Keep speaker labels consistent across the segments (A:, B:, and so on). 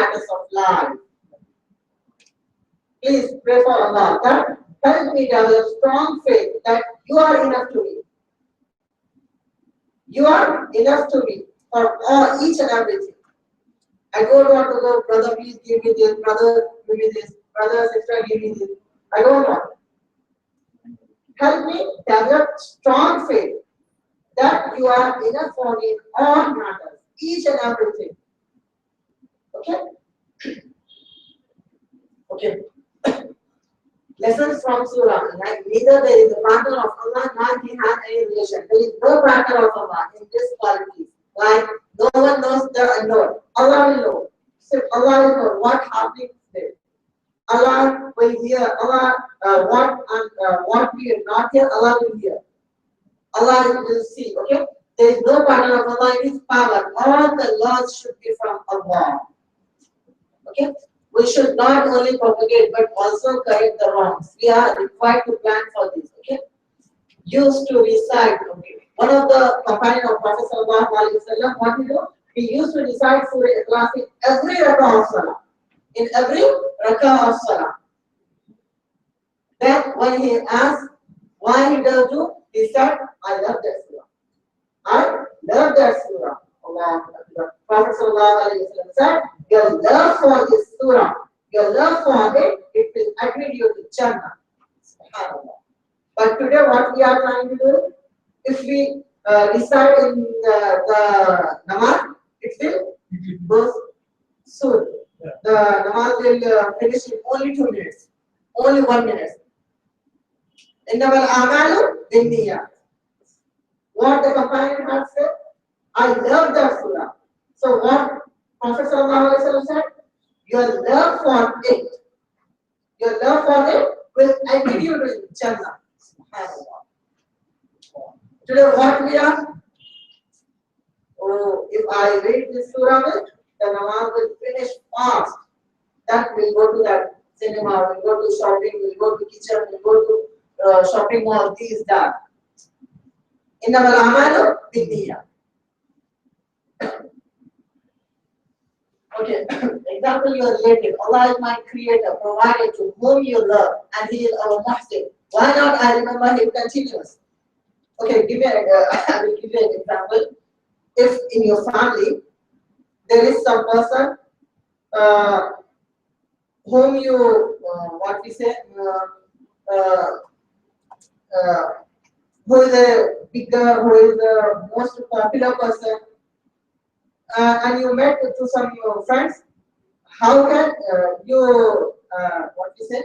A: matters of life. Please pray for Allah that help me develop strong faith that you are enough to me. You are enough to me for all, each and everything. I don't want to go, brother, please give me this, brother, give me this, brother, sister, give me this. I don't want. Help me develop strong faith that you are enough for me in all matters, each and everything. Okay? Okay. Lessons from Surah. Like neither there is a partner of Allah nor he has any relation. There is no partner of Allah in this quality. Like no one knows the unknown. Allah will know. So Allah will know what happening there. Allah will hear. Allah what we are not here, Allah will hear. Allah will see. Okay? There is no partner of Allah in His power. All the laws should be from Allah. Okay? We should not only propagate but also correct the wrongs. We are required to plan for this. Okay? Used to recite. Okay. One of the companions of Prophet Sallallahu Alaihi Wasallam, what he do? He used to recite Surah Ikhlas in every rakah of Salah. In every rakah of Salah. Then when he asked why he does do, he said, I love that Surah. I love that Surah. Allah Akbar. Prophet Sallallahu Alaihi Wasallam said, your love for this surah, your love for it will admit you to Jannah. SubhanAllah. But today what we are trying to do, if we recite in the namaz, it will go soon. The namaz will finish in only 2 minutes, only 1 minute. إِنَّمَا الْأَعْمَالُ بِالنِّيَّاتِ. What the companion had said, I love that surah. So what Prophet ﷺ said, your love for it will admit you to Jannah. Today what we are? Oh, if I read this surah, the namaz will finish fast. Then we'll go to that cinema, we'll go to shopping, we'll go to kitchen, we'll go to shopping mall, these, that. إِنَّمَا الْأَعْمَالُ بِالنِّيَّاتِ. Okay, example, you are related. Allah is my creator, provider to whom you love, and He is our Muhsin. Why not I remember Him continuous? Okay, I will give you an example. If in your family there is some person whom you, what we say, who is a bigger, who is the most popular person, and you met to some friends, how can you, what we say?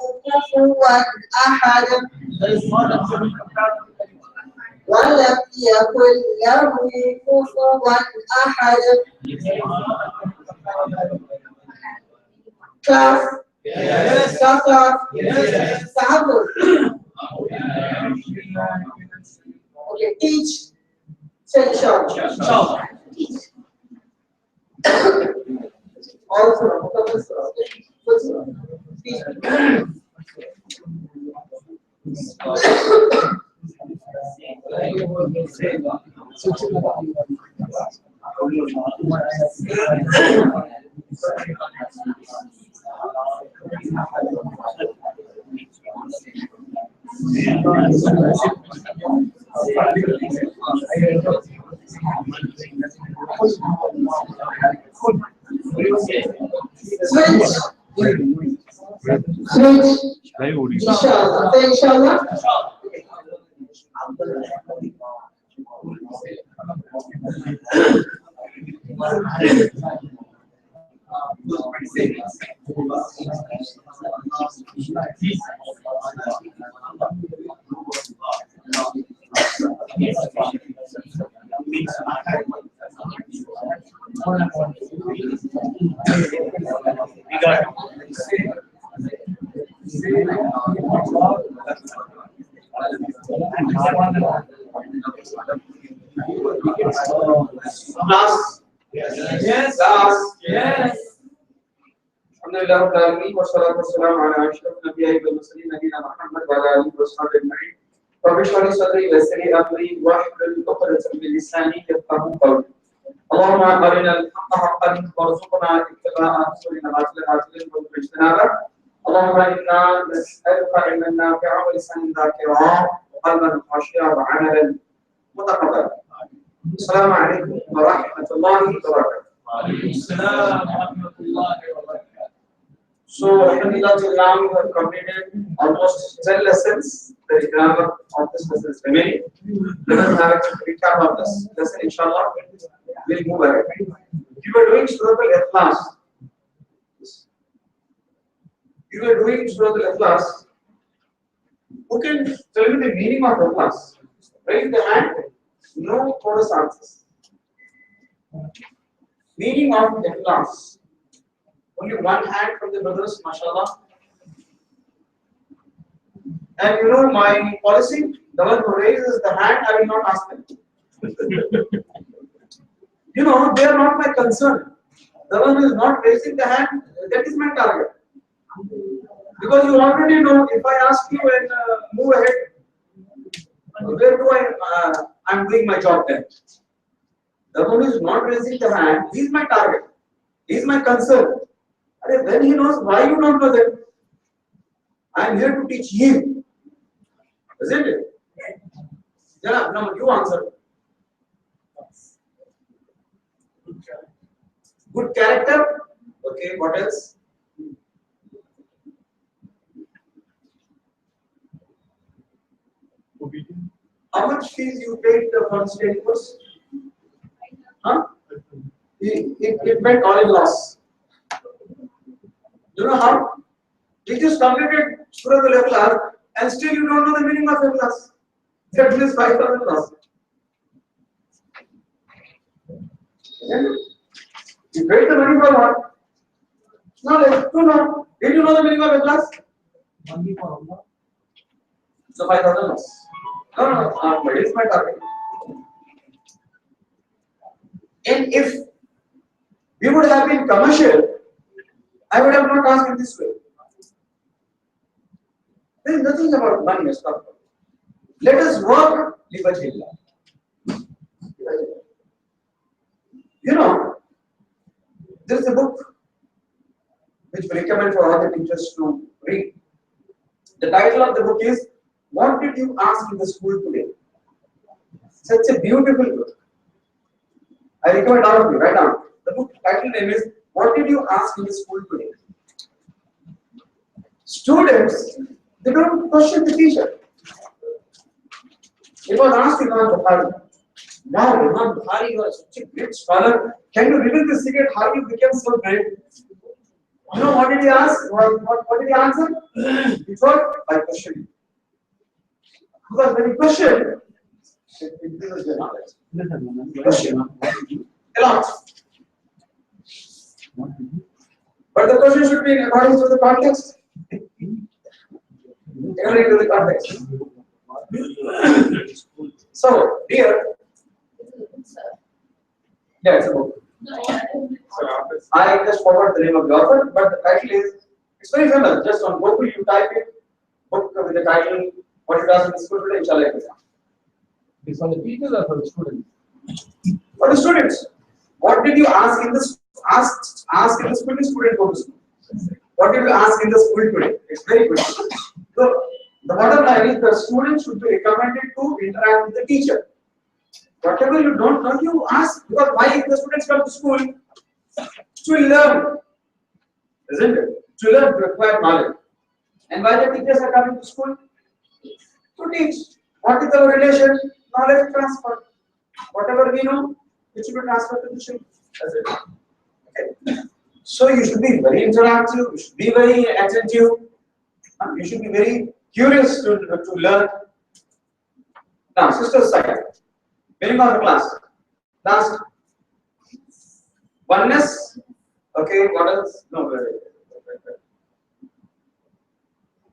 A: كفوا أحد ولم يكن له كفوا أحد. Class? Yes. Class? Yes. Sample? Okay, teach. Say inshallah. Also, Inshallah. Class? Yes. Yes. Class? Yes. Alhamdulillah Rabbil Alameen wassalatu wassalamu ala ashrafil anbiya'i wal mursalin nabiyina Muhammad wa ala alihi wa sahbihi ajma'in. Rabbi shrah li sadri wa yassir li amri wahlul 'uqdatan min lisani yafqahu qawli. Allahumma arina al-haqqa haqqan warzuqna ittiba'ahu wa arina al-batila batilan warzuqna ijtinaba. Allahumma inna nas'aluka ilman nafi'an wa lisanan dhakiran wa qalban khashi'an wa 'amalan mutaqabbalan. Assalamu alaikum wa rahmatullahi wa barakatuh. Wa alaikum assalam wa rahmatullahi wa barakatuh. So, alhamdulillah, till now we have completed almost 10 lessons. The grammar of this lesson is remaining. Let us have a recap of this lesson, inshallah. We'll move ahead. You were doing Surah Al-Ikhlas. You were doing Surah Al-Ikhlas. Who can tell me the meaning of Ikhlas? Raise the hand. No chorus answers. Meaning of Ikhlas. Only one hand from the brothers, mashallah. And you know my policy, the one who raises the hand, I will not ask them. You know, they are not my concern. The one who is not raising the hand, that is my target. Because you already know, if I ask you and move ahead, where do I'm doing my job then? The one who is not raising the hand, he is my target. He is my concern. And when he knows why you don't know that, I am here to teach him. Isn't it? Yeah, no, you answer. Good character. Okay, what else? How much fees you paid for state course? Huh? It went all in loss. You know how? You just completed Surah Al-Ikhlas and still you don't know the meaning of Ikhlas. That means 5,000 loss. You paid the money for what? Knowledge. You know. Did you know the meaning of Ikhlas? Money for Allah. So 5,000 loss. No, but it's my target. And if we would have been commercial, I would have not asked in this way. There is nothing about money. Let us work liwajhillah. You know, there is a book which we recommend for all the teachers to read. The title of the book is "What Did You Ask in the School Today?" Such a beautiful book. I recommend all of you right now. The book title name is "What Did You Ask in the School Today?" Students, they don't question the teacher. It was asked Imam Bukhari. Wow, Imam Bukhari, you are such a great scholar. Can you reveal the secret how you became so great? You know what did he ask? What did he answer? He told by questioning. Because when he questioned,
B: It increases their knowledge. Question. A lot. But the question should be according to the context. According to the context. So, here, yeah, it's a book. I just forgot the name of the author, but the title is, it's very famous. Just on Google, you type it, book with the title, what it does in the school today, inshallah.
C: It's for the teachers or for the students?
B: For the students. What did you ask in the ask in the school? The student go to school. What did you ask in the school today? It's very good. So the bottom line is the student should be recommended to interact with the teacher. Whatever you don't know, you ask, because why the students come to school? To learn, isn't it? To learn, to acquire knowledge. And why the teachers are coming to school? To teach. What is our relation? Knowledge transfer. Whatever we know, it should be transferred to the children. That's it. Okay. So you should be very interactive, you should be very attentive, you should be very curious to learn. Now, sister side, beginning of the class, last oneness. Okay, what else? No, wait.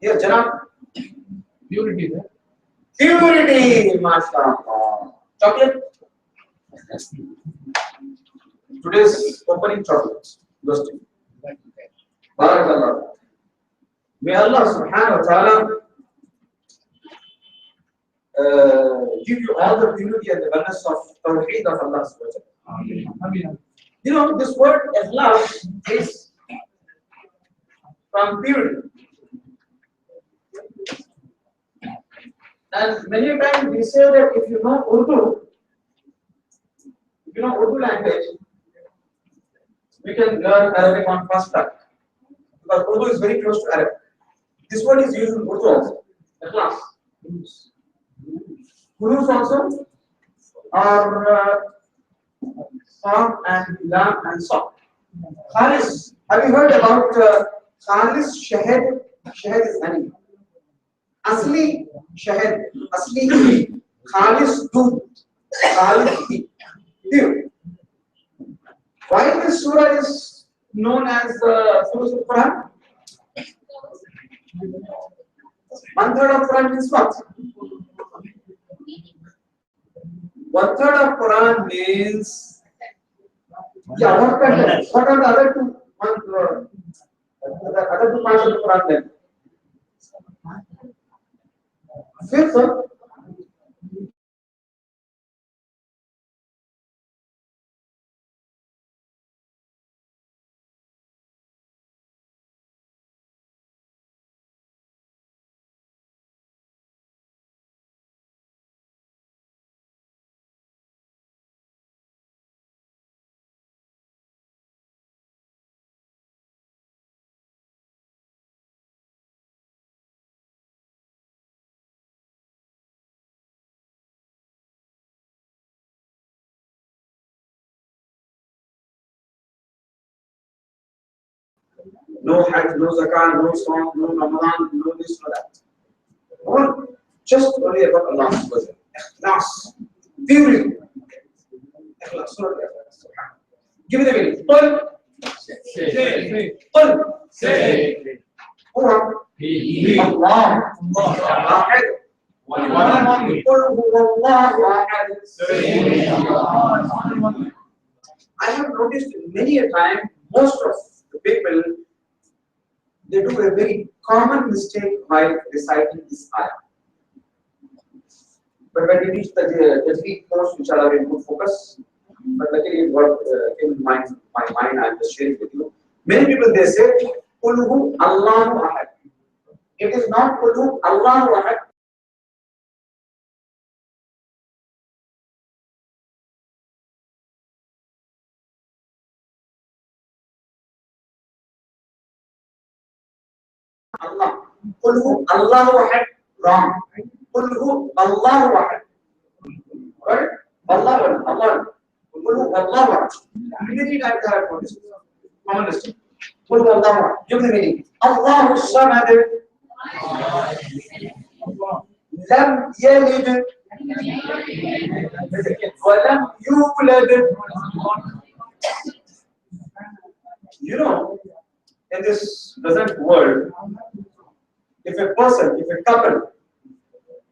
B: Here, Janab.
C: Purity, sir.
B: Purity, mashallah. Chocolate. Today's opening chocolate. Goes to you. Barakallah. May Allah subhanahu wa ta'ala give you all the purity and the oneness of Tawheed of Allah subhanahu wa ta'ala. You know, this word ikhlas is from purity. And many times we say that if you know Urdu language, we can learn Arabic on fast track. Because Urdu is very close to Arabic. This word is used in Urdu also. Ikhlas. Huruf also are Sa and Lam and Sa. Khalis. Have you heard about Khalis Shahid? Shahid is honey. Asli Shahid. Asli ghee. Khalis Doodh. Khalis ghee. Pure. Why this surah is known as Surah Al-Quran? 1/3 of Quran means what? 1/3 of Quran means, yeah, what are the other two parts of the Quran then? Fifth, sir? No Hajj, no Zakah, no Song, no Ramadan, no this, no that. All just only about Allah's word. Ikhlas. Purity. Ikhlas. Give me the meaning. Qul. Say. Qul. Say. Huwa. Allah. Ahad. Qul huwa Allahu ahad. I have noticed many a time, most of the people, they do a very common mistake while reciting this ayah. But when we reach the Tajweed course, which are in good focus, but luckily what came in my mind, I'm just sharing with you. Many people they say, Qul Allahu Ahad. It is not Qul Allahu Ahad. Allah. Qul Allahu Ahad. Wrong. Qul Allahu Ahad. Right? Allah. Allah. Qul Allahu Ahad. Many times I have noticed. Common mistake. Qul Allahu Ahad. Give the meaning. Allahu Samad. Lam Yalid. وَلَمْ يُولَدْ. You know, in this present world, if a person, if a couple,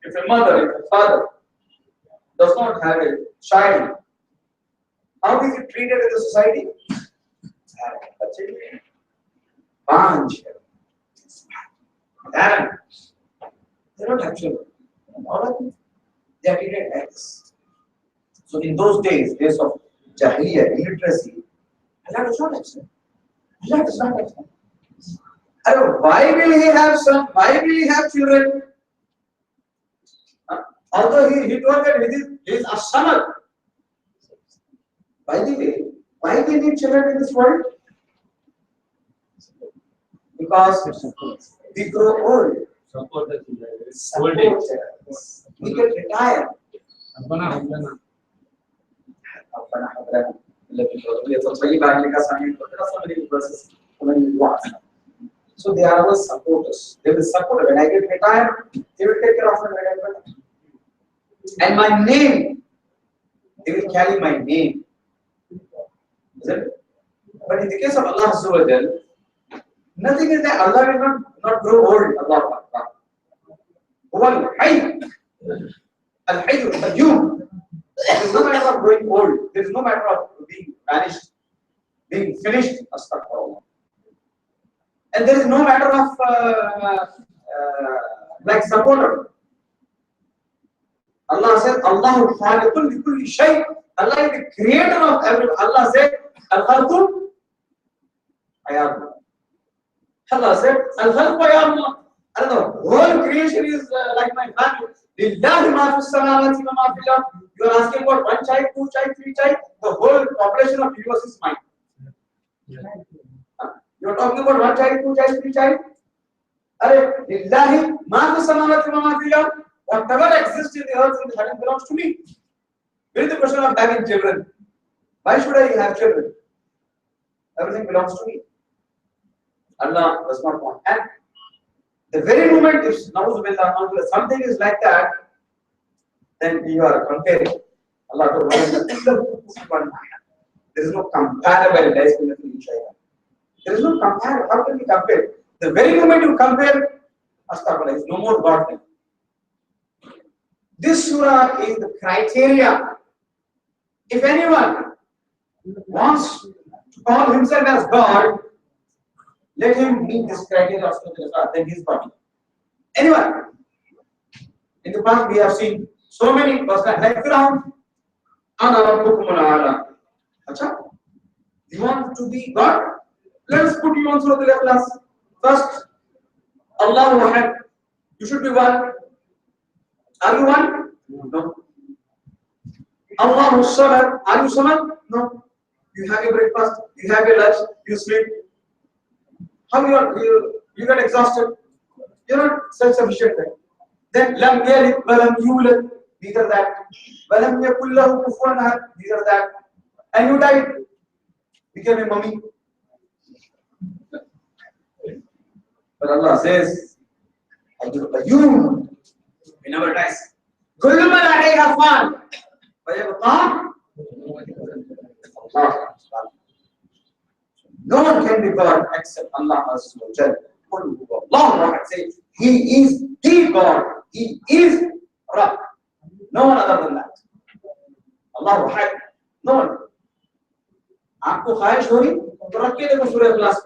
B: if a mother, if a father does not have a child, how is it treated in the society? Bunch. They don't have children. All of them, they are treated like this. So in those days of Jahiliyyah, illiteracy, Allah does not accept. Allah does not accept. Why will he have son? Why will he have children? Although he told that he is a samad. By the way, why they need children in this world? Because we grow old. Support us. We get retired. So they are our supporters. They will support. When I get retired, they will take care of me. And my name, they will carry my name. Is it? But in the case of Allah Azza wa Jal, nothing is that Allah will not grow old. Allah Akbar. Huwa al-hayy. Al-hayy al-qayyum. There is no matter of growing old. There is no matter of being vanished, being finished. Astaghfirullah. And there is no matter of like supporter. Allah said, Allahu khaliqun li kulli shay. Allah is the creator of everything. Allah said, Al-Khalqu Ayatullah. Allah said, Al-Khalqu Ayatullah. And the whole creation is like my family. Lillahi ma fi samawati wa ma fil ard. You are asking about one child, two child, three child. The whole population of universe is mine. You are talking about one child, two child, three child. Lillahi ma fi samawati wa ma fil ard. Whatever exists in the earth and the heaven belongs to me. Where is the question of having children? Why should I have children? Everything belongs to me. Allah does not want. And the very moment if something is like that, then you are comparing. Allah told there is no comparability between each other. There is no compare. How can we compare? The very moment you compare, astaghfirullah, is no more God then. This surah is the criteria. If anyone wants to call himself as God, let him meet this criteria of Surah, then he's God. Anyone. In the past we have seen so many persons like Firaun. Ana rabbukum al-a'la. Acha? You want to be God? Let us put you on Surah Al-Ikhlas. First, Allahu Ahad. You should be one. Are you one? No. Allahu Samad. Are you Samad? No. You have your breakfast, you have your lunch, you sleep. How you get exhausted? You're not self-sufficient then. Lam yalid wa lam yulad. These are that. Wa lam yakul lahu kufuwan ahad. These are that. And you died. Became a mummy. But Allah says, Al-Qayyum. He never dies. Kullu man alayha fan. Wa yabqa. No one can be God except Allah Azza wa Jal. Allah says He is the God. He is Rabb. No one other than that. Allah Wahid. No one. आपको ख्वाहिश हो रही तो रख के देखो सूरह इखलास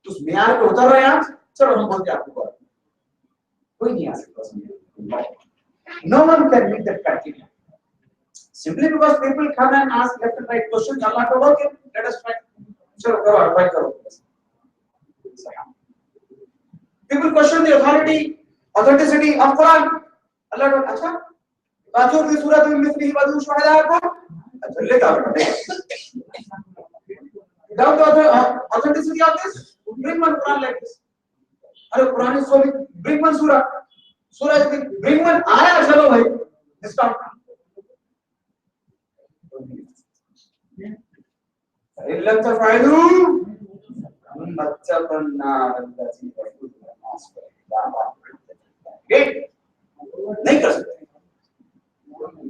B: उस मियार पे उतर रहे हैं आप चलो हम बोलते हैं आपको कोई नहीं आ सकता no one can meet that criteria simply because people come and ask left and right questions Allah told okay let us try chalo karo try karo people question the authenticity of Quran Allah told acha baatu ki surah mein mithlihi wadu shuhada doubt the authenticity of this? Bring one Quran like this. Quran is so big. Bring one surah. Surah is big. Bring one ayah. Chalo bhai. Discount. إِلَّا تَفْعَلُوا مَتَّقُوا النَّارَ الَّتِي وَقُودُهَا النَّاسُ وَالْحِجَارَةُ. नहीं कर सकते,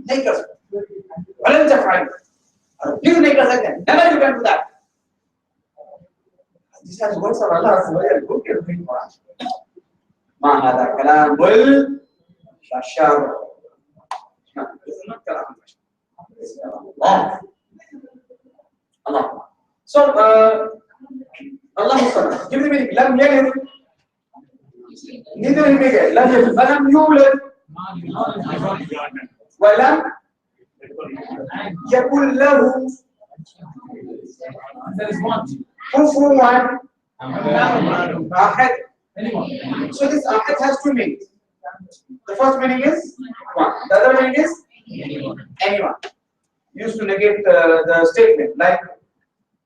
B: नहीं कर सकते, वलन तफअल, क्यों नहीं कर सकते? Never you can do that. These are the words of Allah. So we are good at doing Quran. Ma hada kalamul bashar. No, this is not kalam bashar. This is Allah. Allah. So Allah Subhanahu. Give me the meaning. Lam yalid. Neither he begat. Lam yalid. Walam yulad. Walam yakul lahu.
C: There is one.
B: Kufuwan ahad. So this ahad has two meanings. The first meaning is one. The other meaning is anyone. Used to negate the statement, like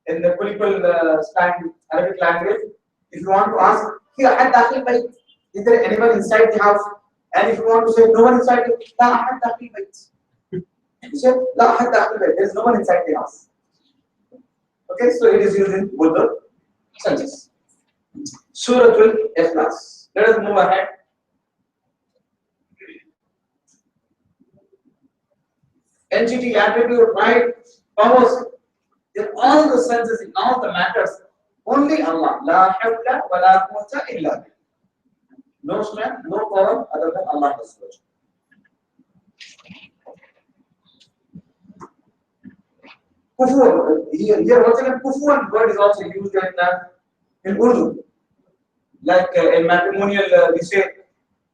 B: in the political slang, Arabic language. If you want to ask, is there anyone inside the house? And if you want to say no one inside the house, you say there is no one inside the house. Okay, so it is used in both the senses. Suratul Ikhlas. Let us move ahead. Entity, attribute, right, powers, in all the senses, in all the matters, only Allah. La hawla wa la quwwata illa billah. No strength, no power other than Allah. Kufu, here once again, kufuan word is also used in Urdu. Like in matrimonial, we say,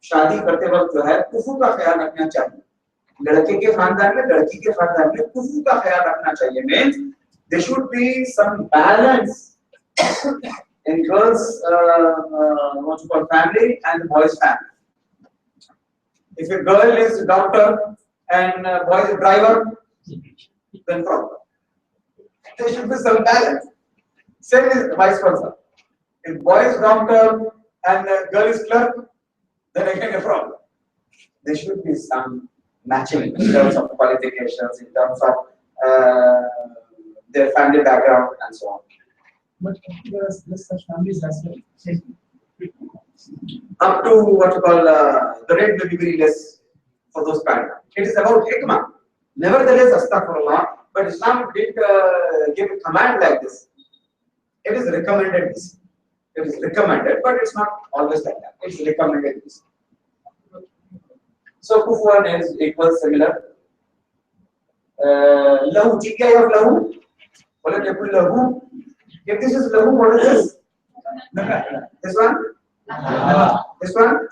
B: शादी करते वक्त जो है कुफू का ख्याल रखना चाहिए. लड़के के खानदान में, लड़की के खानदान में कुफू का ख्याल रखना चाहिए. Means there should be some balance in girls' what you call family and the boys' family. If a girl is a doctor and boy is a driver, then problem. There should be some balance. Same is vice versa. If boy is doctor and girl is clerk, then again a problem. There should be some matching in terms of qualifications, in terms of their family background and so on.
C: But there are such families as well.
B: Up to what you call the rate may be very less for those parents. It is about hikmah. Nevertheless, astaghfirullah, but Islam did give a command like this. It is recommended this. It is recommended, but it's not always like that. It's recommended this. So kufuwan is equal, similar. Lahu, TKI of lahu. What is lahu? If this is lahu, what is this? This one? This one?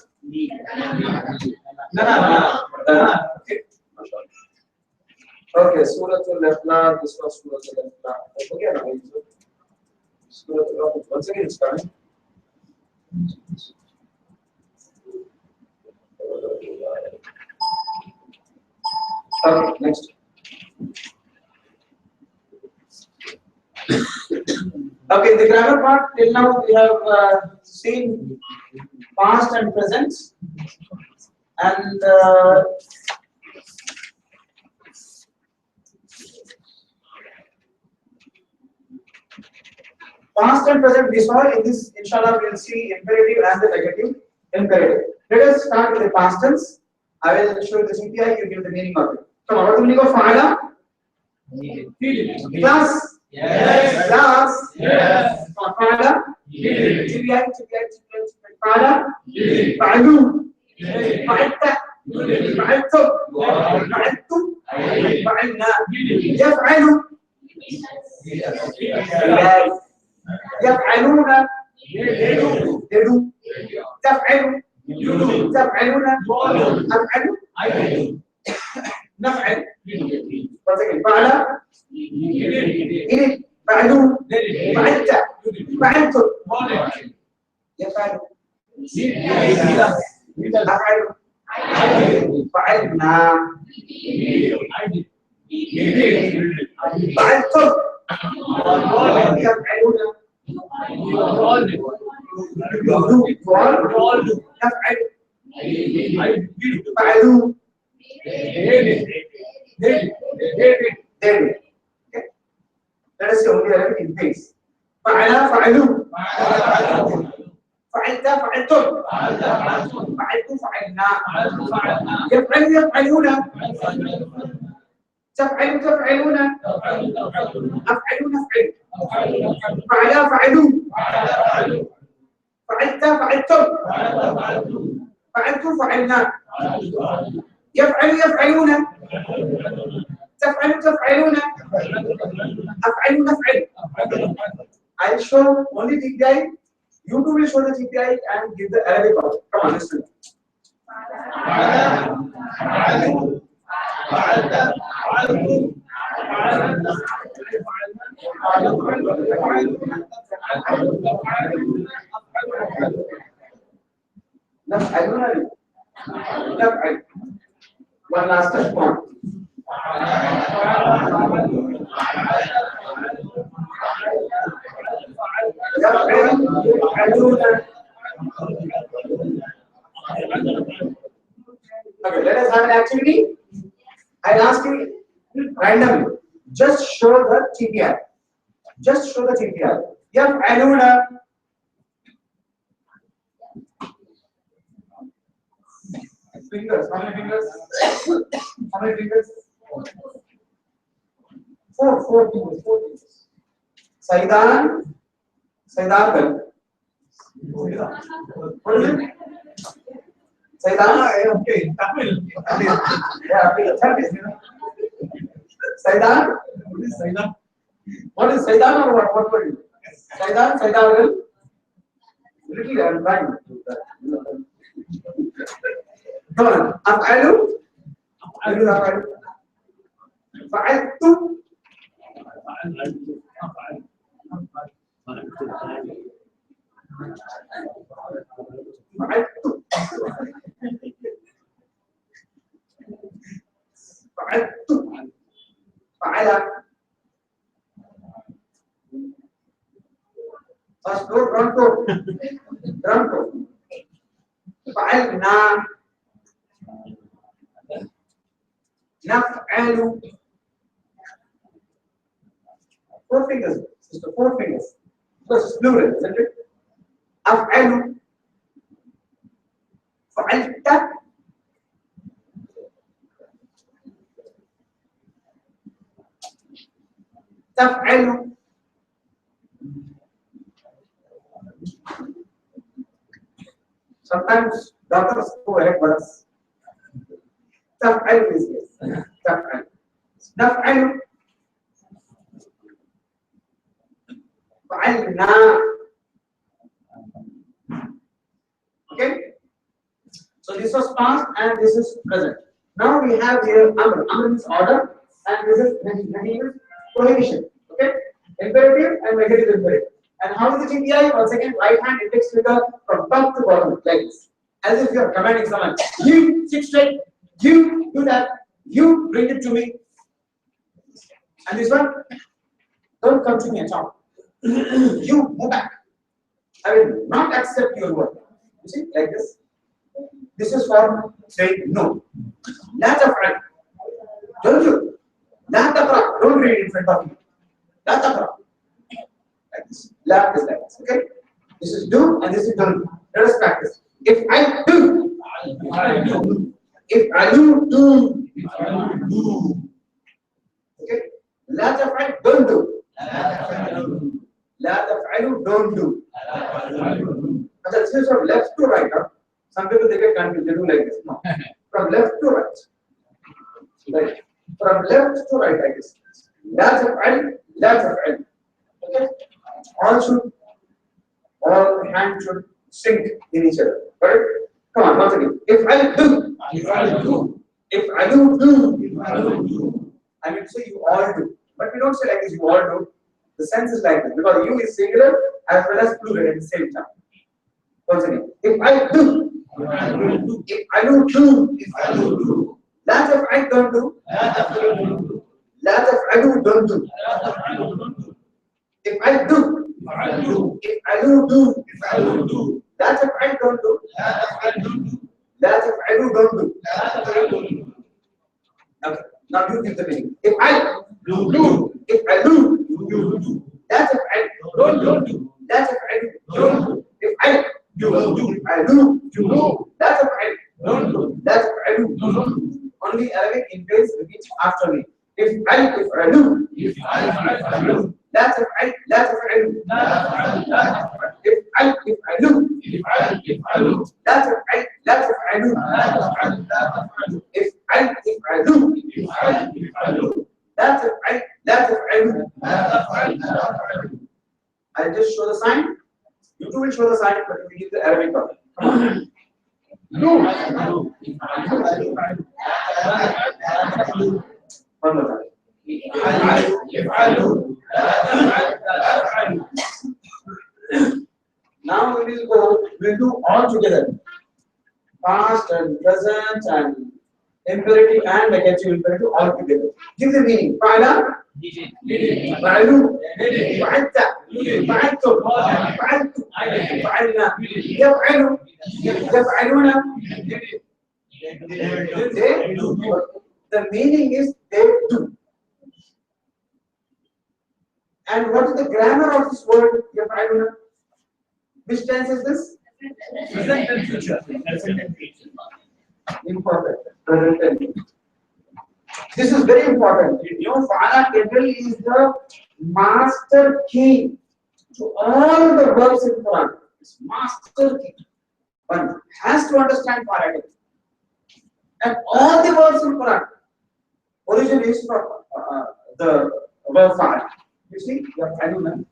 B: Okay, Suratul Ikhlas, this was Suratul Ikhlas. Okay, Suratul Ikhlas, once again it's coming. Okay, next. Okay, the grammar part, till now we have seen past and present, and past and present we saw. In this, inshallah, we will see imperative and the negative imperative. Let us start with the past tense. I will show you the CPI, you give the meaning of it. Come on, what is the meaning of fa'ala? Class?
C: Yes.
B: Class?
C: Yes.
B: Fa'ala? CPI, fa'ala? Fa'alu? Fa'alta? Fa'altu? Fa'altu? Fa'alna? Yaf'alu? Yes. يفعلون they do تفعل تفعلون أفعل نفعل فعل إذ فعلوا فعلت فعلت يفعل أفعل فعلنا فعلتم يفعلون تفعل فعلوا Let us say only Arabic in pace. فعلا فعلوا فعلنا فعلت فعلتم فعلت فعلنا يفعل يفعلون تفعل تفعلون أفعلون أفعل فعلا فعلوا فعلت فعلتم فعلتم فعلنا يفعل يفعلون تفعل تفعلون أفعل نفعل. I'll show only TPI. You two will show the TPI and give the Arabic out. Come on, listen. نفعل نفعل. One last touch point. Okay, let us have an activity. I'll ask you randomly. Just show the TPI. Just show the TPI. يفعلون. Fingers. How many fingers? How many fingers? Four fingers. Saidan. Saidan. What is it? Saidan. Okay. Yeah, Saidan. What is Saidan? What is Saidan or what? What were you? Saidan. Saidan. Little I'm trying to do that. Come on. أفعل. فعلت. فعل. First floor, ground floor. Ground floor. فعلنا. نفعل. Four fingers, sister, 4 fingers. Because it's plural, isn't it? أفعل. فعلت. تفعل. Sometimes doctors go ahead for us. تفعل is yes. تفعل. نفعل. فعلنا. Okay. So this was past and this is present. Now we have here Amr. Amr means order and this is Nahi means prohibition. Okay. Imperative and negative imperative. And how is the TPI? Once again, right hand index finger from top to bottom, like this. As if you are commanding someone. You sit straight. You do that. You bring it to me. And this one, don't come to me at all. You move back. I will not accept your word. You see, like this. This is for saying no. لا تفعل. Don't do. لا تقرأ. Don't read in front of me. لا تقرأ. Like this. لا is like this. Okay. This is do and this is don't. Let us practice. If I do. If I do. Okay. لا تفعل. Don't do. لا تفعل. Don't do. But this is from left to right. Huh? Some people they get confused. They do like this. No. From left to right. Right. From left to right like this. لا تفعل. لا تفعل. Okay. All hands should sync in each other. Right? Come on, once again. If I do. If I do. If I do. I mean, say you all do. But we don't say like this, you all do. The sense is like this because you is singular as well as plural at the same time. Once again, if I do. If I do. If I do. لا تفعل don't do. لا تفعل don't do. If I do. If I do. لا تفعل don't do. لا تفعل don't do. Okay. Now you give the meaning. If I do. If I do. لا تفعل don't do. لا تفعل don't do. If I do. لا تفعل لا تفعل افعل افعلوا لا تفعل لا تفعلوا افعل افعلوا لا تفعل لا تفعلوا I'll just show the sign. You two will show the sign, but we give the Arabic copy. Come on. One more time. Now we will go, we'll do all together. Past and present and imperative and negative imperative all together. Give the meaning. Fa'ala, fa'alu, fa'alta, fa'altum, fa'altu, fa'alna, yaf'alu, yaf'aluna. They do. The meaning is they do. And what is the grammar of this word yaf'aluna? Which tense is this?
C: Present and future.
B: Important. Present tense. This is very important. You know, Fa'ala Kedal is the master key to all the verbs in Quran. It's master key. One has to understand Fa'ala Kedal. And all the verbs in Quran origin is from the verb Fa'ala. You see, Yaf'aluna.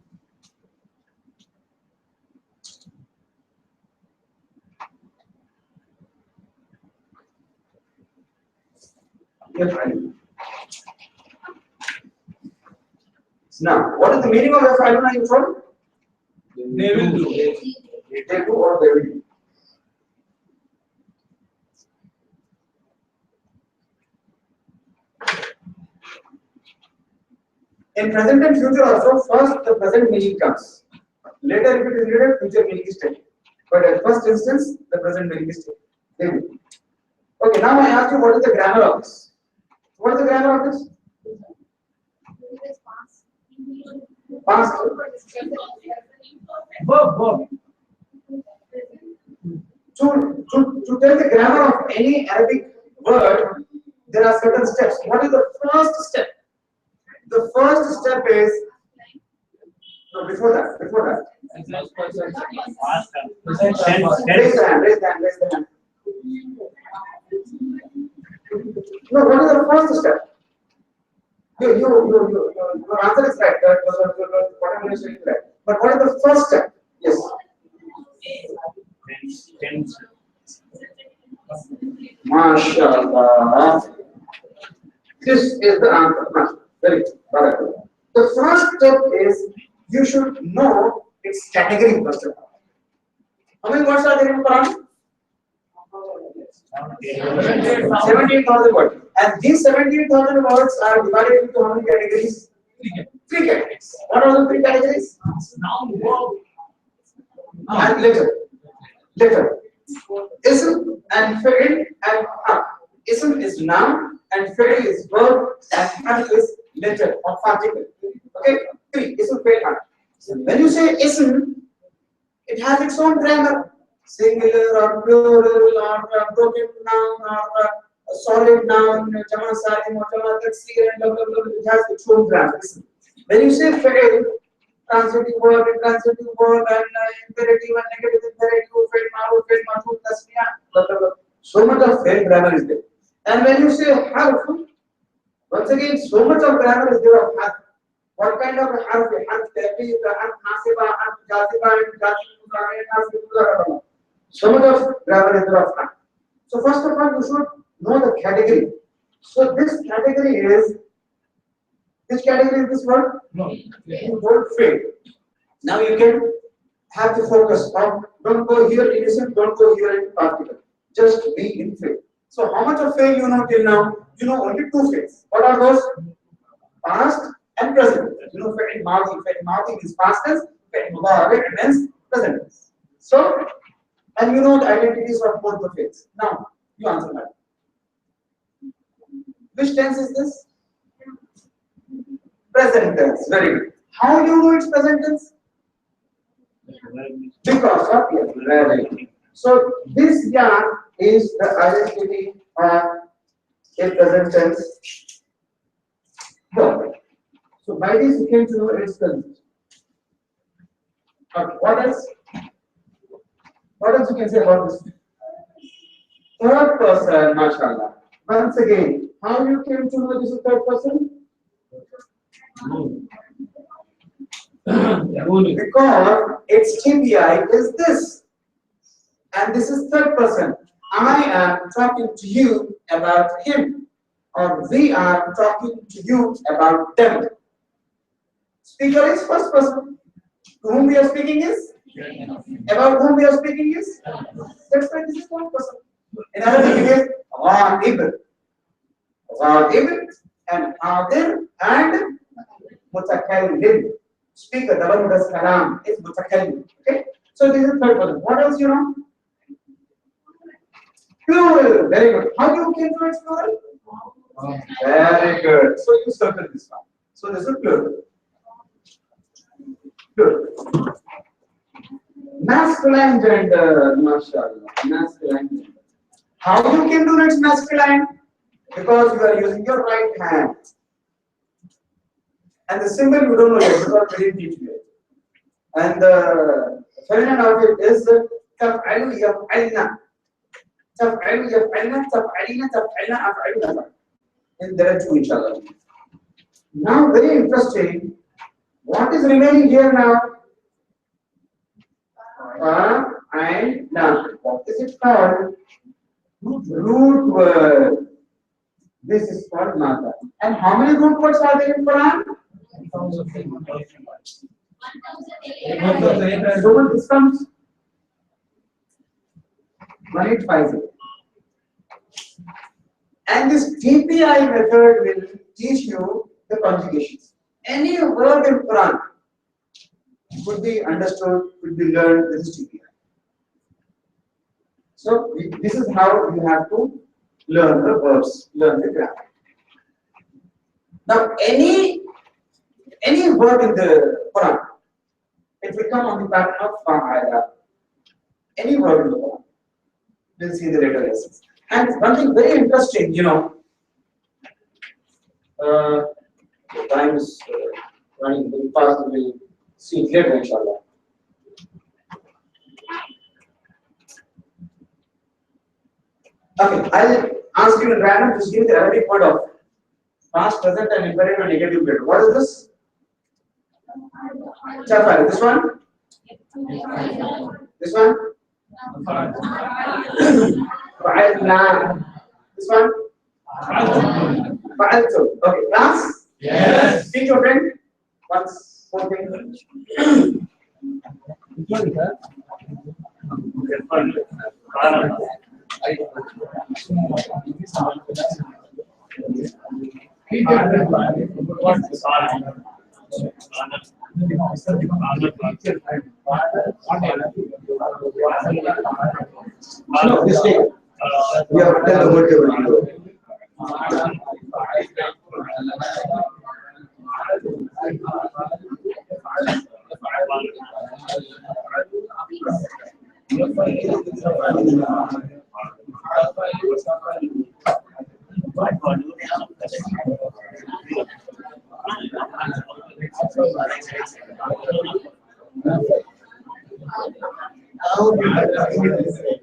B: Now, what is the meaning of Yaf'aluna you told?
C: They will do.
B: They do or they will do. In present and future also, first the present meaning comes. Later, if it is needed, future meaning is taken. But at first instance, the present meaning is taken. They will. Okay, now I ask you what is the grammar of this? What is the grammar of this? Past.
C: Verb.
B: To tell the grammar of any Arabic word, there are certain steps. What is the first step? The first step is no before that. Raise the hand. No, what is the first step? Your answer is right. What I'm saying is right. But what is the first step? Yes. MashaAllah. This is the answer. Very good. The first step is you should know its category first of all. How many words are there in Quran? 17,000 words. And these 17,000 words are divided into how many categories? Three categories. What are the three categories?
C: Noun, verb.
B: And letter. Ism and fi'l and harf. Ism is noun and fi'l is verb and harf is letter or particle. Okay? Three. Ism, fi'l, harf. So when you say ism, it has its own grammar. Singular or plural or broken noun or a solid noun, Jama Salim or Jama Taksir and blah blah blah. It has its own grammar. When you say fi'l, transitive verb, intransitive verb, and imperative and negative imperative, fi'l ma'ruf, fi'l majhul, tasniya, blah blah blah. So much of fi'l grammar is there. And when you say harf, once again, so much of grammar is there of harf. What kind of harf? Harf tabi, harf nasiba, harf jaziba, and jazib, so much of grammar is there of harf. So first of all, you should know the category. So this category is, which category is this word?
C: No.
B: Word fail. Now you can have the focus of don't go here in ism, don't go here in particle. Just be in fail. So how much of fail you know till now? You know only two fails. What are those? Past and present. You know fail madi. Fail madi is past tense. Fail mudari means present tense. So, and you know the identities of both the fails. Now you answer that. Which tense is this? Present tense. Very good. How do you know it's present tense? Because of yes, very good. So this ya is the identity of a present tense verb. So So by this you came to know its concept. Okay, what else? What else you can say about this? Third person, mashallah. Once again, how you came to know this is third person? Because its TPI is this, and this is third person. I am talking to you about him, or we are talking to you about them. Speaker is first person. To whom we are speaking is? About whom we are speaking is? That's why this is third person. In Arabic it is ghaib. Ghaib and hadir and mutakallim. Speaker, the one who does kalam is mutakallim. Okay? So this is third person. What else you know? Plural. Very good. How do you came to its plural? Very good. So you circle this one. So this is plural. Good. Masculine gender, mashallah. Masculine gender. How you came to know it's masculine? Because you are using your right hand. And the symbol you don't know yet because we didn't teach you yet. And the feminine of it is taf'alu yaf'alna. Taf'alu yaf'alna, taf'alina, taf'alna, af'aluna. And there are two inshallah. Now very interesting. What is remaining here now? And now. What is it called? Root word. This is called mata. And how many root words are there in Quran? 1,800. So what this comes? 1850. And this TPI method will teach you the conjugations. Any word in Quran could be understood, could be learned with this TPI. So this is how you have to learn the verbs, learn the grammar. Now any verb in the Quran, it will come on the pattern of fa'ala. Any verb in the Quran. We'll see the later lessons. And one thing very interesting, you know, the time is running very fast. We'll see it later, inshallah. Okay, I'll ask you in random, just give me the Arabic word of past, present, and imperative and negative period. What is this? Chafal. This one? This one? Fa'alna. This one? Fa'altu. Okay, class?
C: Yes.
B: Teach your friend. Once more thing. No, this day. We have to tell the word table.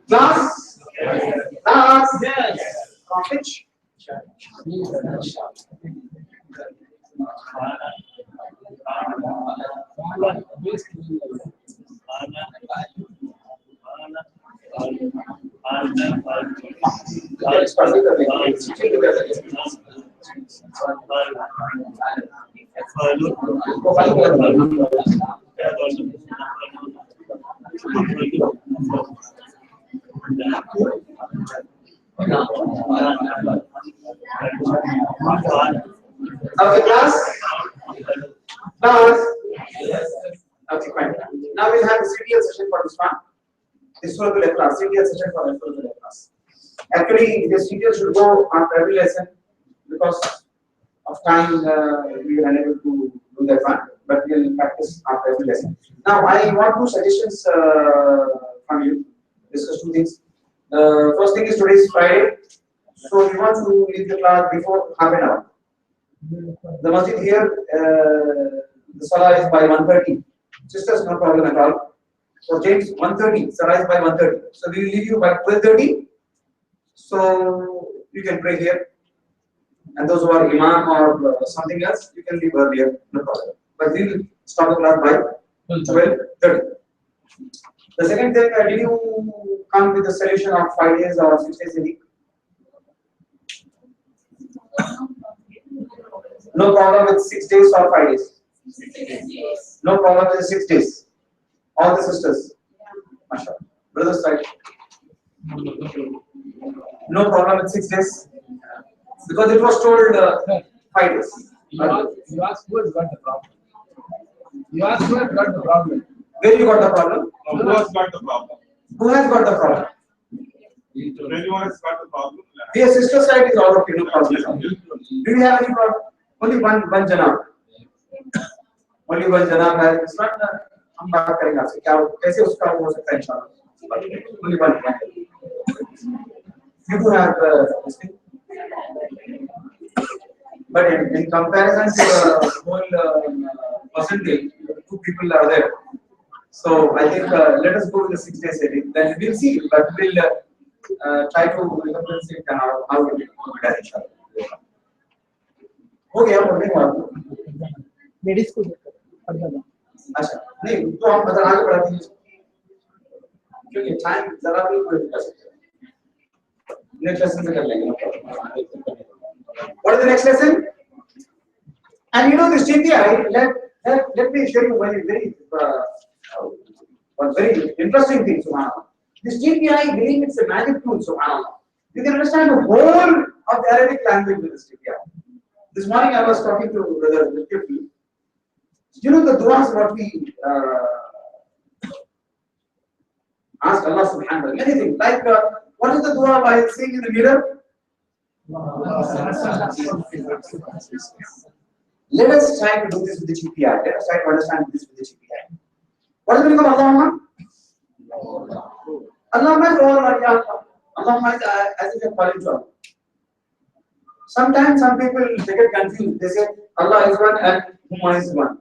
B: Class? Class? Yes. Which? Okay, class? Class? Yes. Okay, fine. Now we'll have a CTL session for this one. This will be a class, CTL session for this will be a class. Actually, this CTL should go after every lesson because of time we were unable to do that one, but we'll practice after every lesson. Now, I want two suggestions from you. Discuss two things. First thing is today is Friday, so we want to leave the class before half an hour. The masjid here, the salah is by 1:30. Sisters, no problem at all. For James, 1:30. Salah is by 1:30. So we will leave you by 12:30. So you can pray here. And those who are imam or something else, you can leave earlier, no problem. But we will start the class by 12:30. The second thing, did you come with a solution of 5 days or 6 days a week? No problem with 6 days or 5 days. No problem with 6 days. All the sisters. Mashallah. Brother side. No problem with 6 days. Because it was told 5 days.
C: You asked who has got the problem. You asked who has got the problem.
B: Where you got the problem?
D: Who has got the problem?
B: Who has got the problem?
D: If anyone has got the problem,
B: Dear sister side is all of you, no problem. Do you have any problem? Only one janab. Only one janab है. It's not हम बात करेंगे आपसे क्या कैसे उसका हो सकता है इंशाल्लाह. Only one. You do have this thing. But in comparison to the whole percentage, 2 people are there. So I think let us go with the 6 days a week. Then we'll see. But we'll try to compensate how we will do that inshallah. हो गया बोलने का
C: ladies को पर्दा दो.
B: अच्छा नहीं तो हम बता आगे बढ़ाते हैं क्योंकि टाइम जरा भी कोई कर सकते हैं. नेक्स्ट लेसन से कर लेंगे. What is the next lesson? And you know this TPI, let me show you one very interesting thing, subhanAllah. This TPI, I believe it's a magic tool, subhanAllah. You can understand the whole of the Arabic language with this TPI. This morning I was talking to Brother Zulkifli. You know the du'as what we ask Allah subhanahu wa ta'ala, anything, like what is the dua while seeing in the mirror? Let us try to do this with the GPI. Let us try to understand this with the GPI. What is the meaning of Allahumma? Allahumma is all Allahumma is as if you are calling to Allah. Sometimes some people they get confused. They say Allah is one and Huma is one.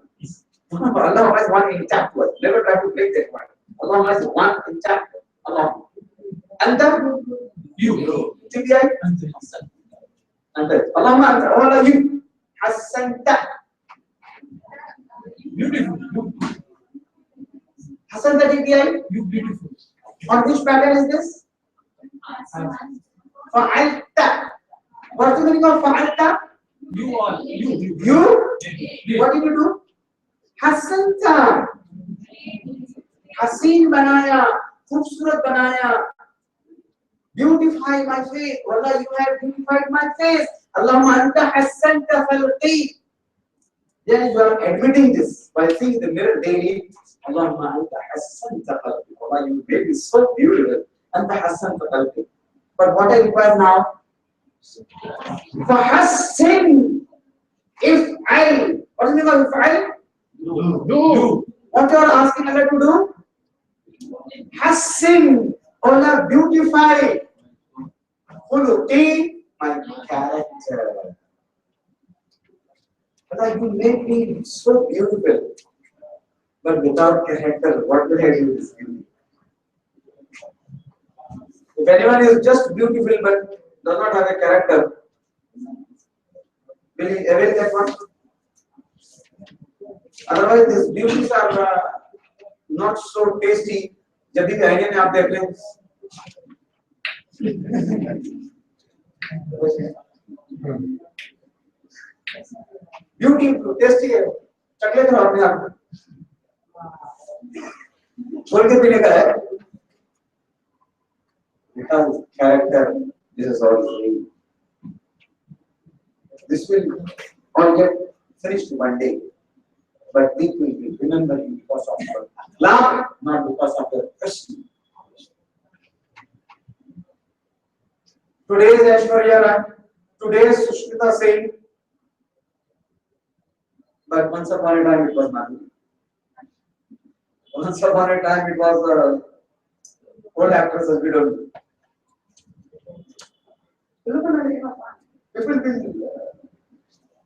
B: Allah is one intact word. Never try to break that word. Allah is one intact word. Allah. And then you. GPI. And then Allahumma anta. All are you. Hassanta. Beautiful. Hassanta GPI. You beautiful. On which pattern is this? Fa'alta. What's the meaning of fa'alta?
C: You all. You.
B: You? What did you do? Hassanta. Haseen banaya. Khubsurat banaya. Beautify my face. Wallah, you have beautified my face. Allahumma anta hassanta khalqi. Then you are admitting this by seeing the mirror daily. Allahumma anta hassanta khalqi. Wallah, you made me so beautiful. Anta hassanta khalqi. But what I require now? Fahassin. If I. What is the meaning of if I?
C: Do.
B: What you are asking Allah to do? Hassin. Allah, beautify. Khuluqi, my character. But you make me so beautiful. But without character, what will I do with this beauty? If anyone is just beautiful but does not have a character, will he avail that one? Otherwise, these beauties are not so tasty. जब भी आईने में आप देख लें, beautiful, tasty है, chocolate हो अपने आप, बोल के पीने का है, because character, this is all free. This will all get finished one day. But it will be remembered because of your love, not because of your question. Today's Aishwarya Rai, today's Sushmita Sen, but once upon a time it was Manu. Once upon a time it was old actresses, we don't do. People will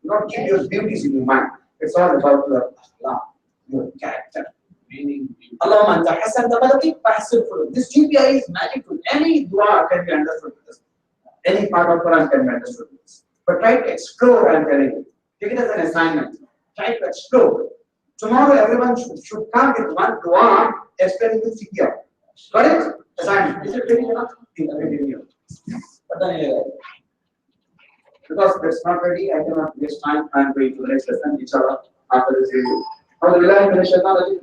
B: not keep your beauties in your mind. It's all about your akhlaq, your character.
C: Meaning,
B: Allahumma anta hasan tabaqi fahsin khuluq. This GPI is magical. Any dua can be understood with this. Any part of Quran can be understood with this. But try to explore, I'm telling you. Take it as an assignment. Try to explore. Tomorrow everyone should come with one dua explaining the GPI. Got it? Assignment. Is it ready enough? But then, because that's not ready, I cannot waste time. I'm going to the next lesson, inshallah, after this review. I'm going.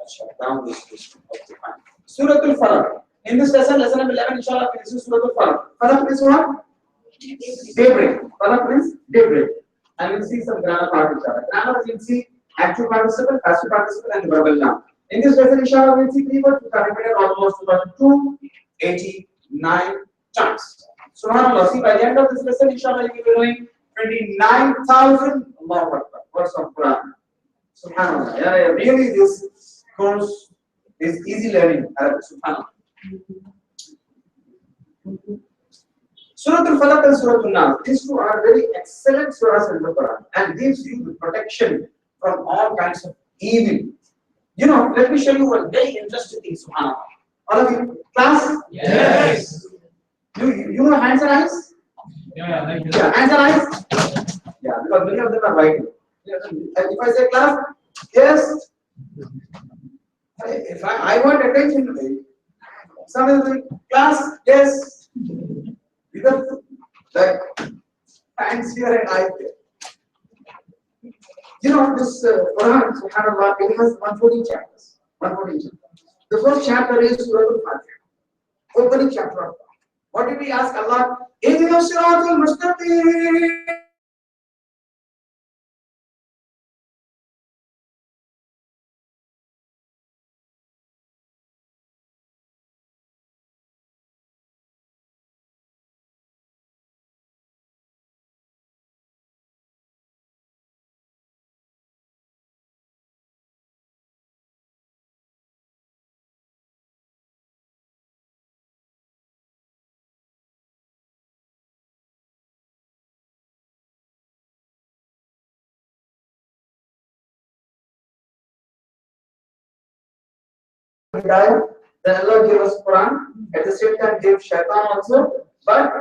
B: Shut down this. Okay, fine. Surah Al-Falaq. In this lesson, lesson number 11, inshallah, this is Surah Al-Falaq. Falaq means what? Daybreak. Falaq means daybreak. And we'll see some grammar part, inshallah. Grammar, we'll see active participle, passive participle, and verbal noun. In this lesson, inshallah, we'll see three words which are repeated almost 289 times. Subhanallah, see, by the end of this lesson, inshallah, you will be knowing 29,000 words of Quran. Subhanallah. Yeah, really, this course is easy learning. Subhanallah. Surah Al-Falaq and Surah Al-Nas, these two are very excellent surahs in the Quran and gives you the protection from all kinds of evil. You know, let me show you one very interesting thing, subhanAllah. All of you, class?
C: yes.
B: You know hands and eyes?
C: Yeah, like
B: Yeah, hands and eyes? Yeah, because many of them are writing. If I say class, yes. If I want attention today, somebody will say, class, yes. Because like hands here and eyes there. You know, this Quran, subhanAllah, it has 114 chapters. 114 chapters. The first chapter is Surah Al-Fatiha, opening chapter of God. What did we ask Allah? Ihdina siratal mustaqim. Hidayah, then Allah gave us Quran, at the same time gave Shaitan also, but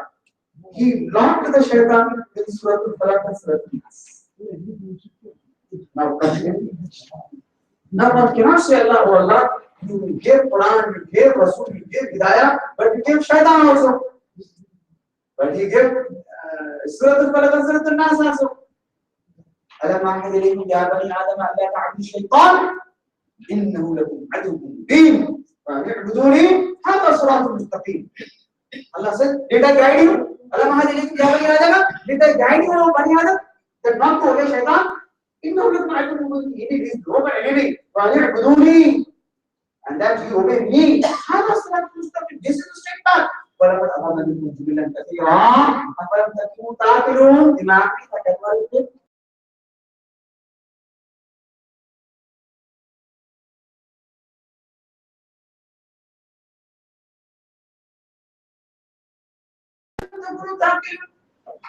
B: He blocked the Shaitan with Surah Al-Falaq and Surah Al-Nas. Now, continue. Now, one cannot say Allah, oh Allah, you gave Quran, you gave Rasul, you gave Hidayah, but you gave Shaitan also. But He gave Surah Al-Falaq and Surah Al-Nas also. ألم أعهد إليكم يا بني آدم أن لا تعبدوا الشيطان إنه لكم عدو مبين فاعبدوني هذا صراط مستقيم. Allah said, did I guide you? ألم أعهد إليكم يا بني آدم? Did I guide you, O Bani Adam? That not to obey Shaitan? إنه لكم عدو مبين. It is global enemy. فاعبدوني. And that you obey me. هذا صراط مستقيم. This is the straight path. ولقد أضل منكم جبلا كثيرا أفلم تكونوا تعقلون. दिमाग की तकल्लुफ़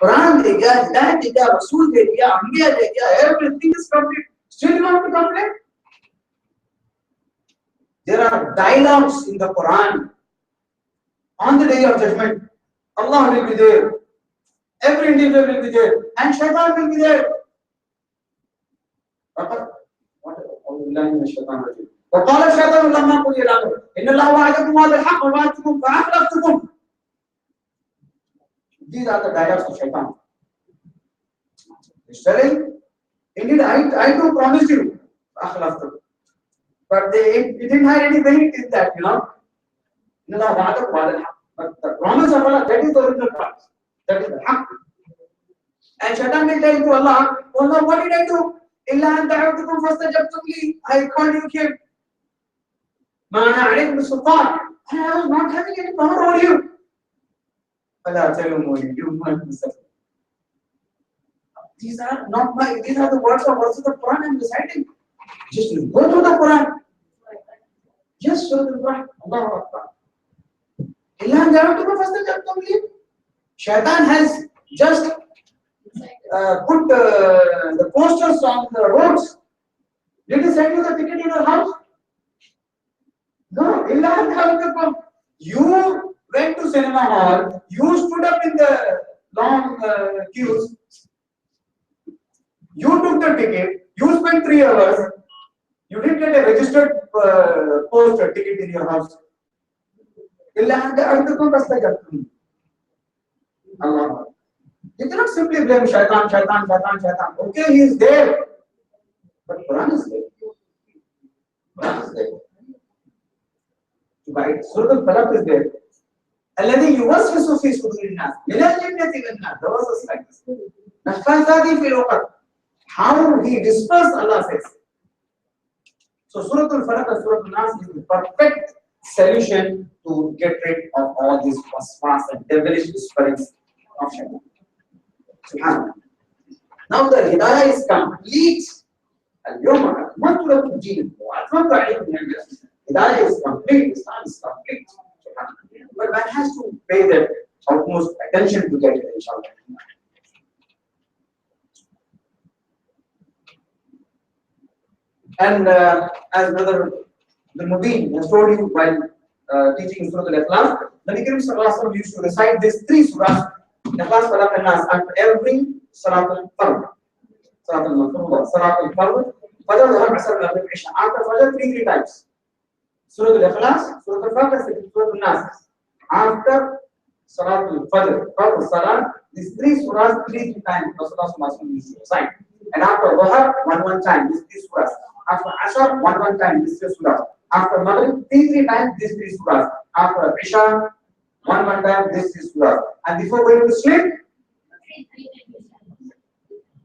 B: Quran de diya, Hidayat de diya, Rasul de diya, Anbiya de diya, everything is complete. Still you want to complain? There are dialogues in the Quran. On the day of judgment, Allah will be there. Every individual will be there. And Shaitan will be there. وقال الشيطان لما قضي الأمر إن الله وعدكم وعد الحق ووعدتكم فأخلفتكم. These are the dialogues of Shaitan. He's telling, indeed, I too promised you, but it didn't have any weight in that, you know. But the promise of Allah, that is the original promise. That is the haqq. And Shaitan will tell to Allah, oh no, what did I do? إِلَّا أَنْ دَعَوْتُكُمْ فَاسْتَجَبْتُمْ لِي. I called you, came. مَا أَنَا عَلَيْكُمْ بِسُلْطَانٍ. And I was not having any power over you. These are not my, these are the words of verses of the Quran I'm reciting. Just go to the Quran. Yes, Surah Al-Fatiha. Allahu Akbar. Allah never took a first step complete. Shaitan has just put the posters on the roads. Did he send you the ticket in your house? No, Allah never took. You went to cinema hall, you stood up in the long queues, you took the ticket, you spent 3 hours, you didn't get a registered poster ticket in your house. Allah. You cannot simply blame shaitan. Okay, he is there. But Quran is there. Quran is there. Right? Surah Al-Falaq is there. الذي يوسوس في صدور الناس من الجنة والناس. The verse is like this. نفاثات في العقد. How he dispersed, Allah says. So Surah Al-Falaq and Surah Al-Nas is the perfect solution to get rid of all these waswas and devilish spirits of shaitan. Subhanallah. Now the hidayah is complete. اليوم أكملت لكم دينكم وأتممت عليكم نعمتي. Hidayah is complete. Islam is complete. But man has to pay that utmost attention to get it, inshallah. And as Brother Mubin has told you while teaching Surah Al-Ikhlas, Nabi Karim Sallallahu Alaihi Wasallam used to recite these 3 surahs, Ikhlas, Falaq and Nas, after every Salat al-Fard, Salat al-Mafruḍah, Salat al-Fard, Fajr, Dhuhr, Asr, Maghrib, Isha. After Fajr, 3 times. Surah Al-Ikhlas, Surah Al-Fatiha, Surah Al-Nas. After Salat al-Fajr, Fajr, Salat, these 3 surahs 3 times Rasulullah Sallallahu Alaihi Wasallam used to recite. And after Dhuhr, one time, these 3 surahs. After Asr, one time, these 3 surahs. After Maghrib, 3 times, these 3 surahs. After Isha, one time, these 3 surahs. And before going to sleep,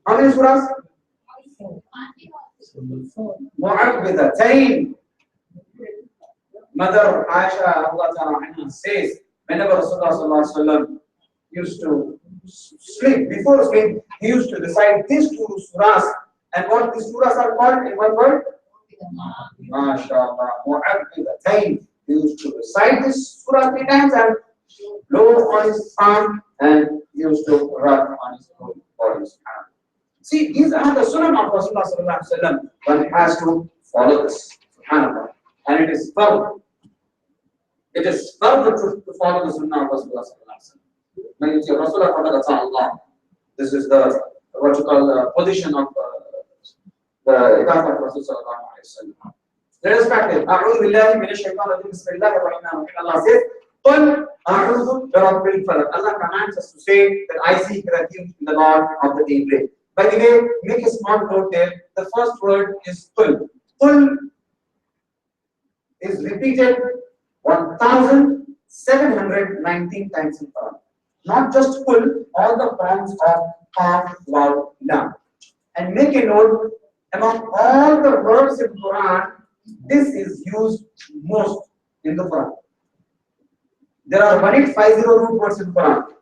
B: how many surahs? Mu'awwidhatayn. Mother Aisha Allah Ta'ala says, whenever Rasulullah Sallallahu Alaihi Wasallam used to sleep, before sleep, he used to recite these 2 surahs. And what these surahs are called in one word? MashaAllah, Mu'awwidhatayn. He used to recite this surah 3 times and blow on his palm and he used to rub on his whole body. See, these are the sunnah of Rasulullah Sallallahu Alaihi Wasallam. One has to follow this. Subhanallah. And it is firm. It is firm to follow the sunnah of Rasulullah Sallallahu Alaihi Wasallam. This is the what you call position of the Iqamah of Rasulullah Sallallahu Alaihi Wasallam. Let us practice. A'udhu billahi minash shaitanir rajim. Bismillahir rahmanir rahim. Allah says, "Qul a'udhu birabbil falaq." Allah commands us to say that I seek refuge in the Lord of the daybreak. By the way, make a small note there. The first word is qul. Qul is repeated 1,719 times in Quran. Not just qul, all the forms of qaf, waw, lam. And make a note, among all the words in Quran, this is used most in the Quran. There are 1850 root words in Quran.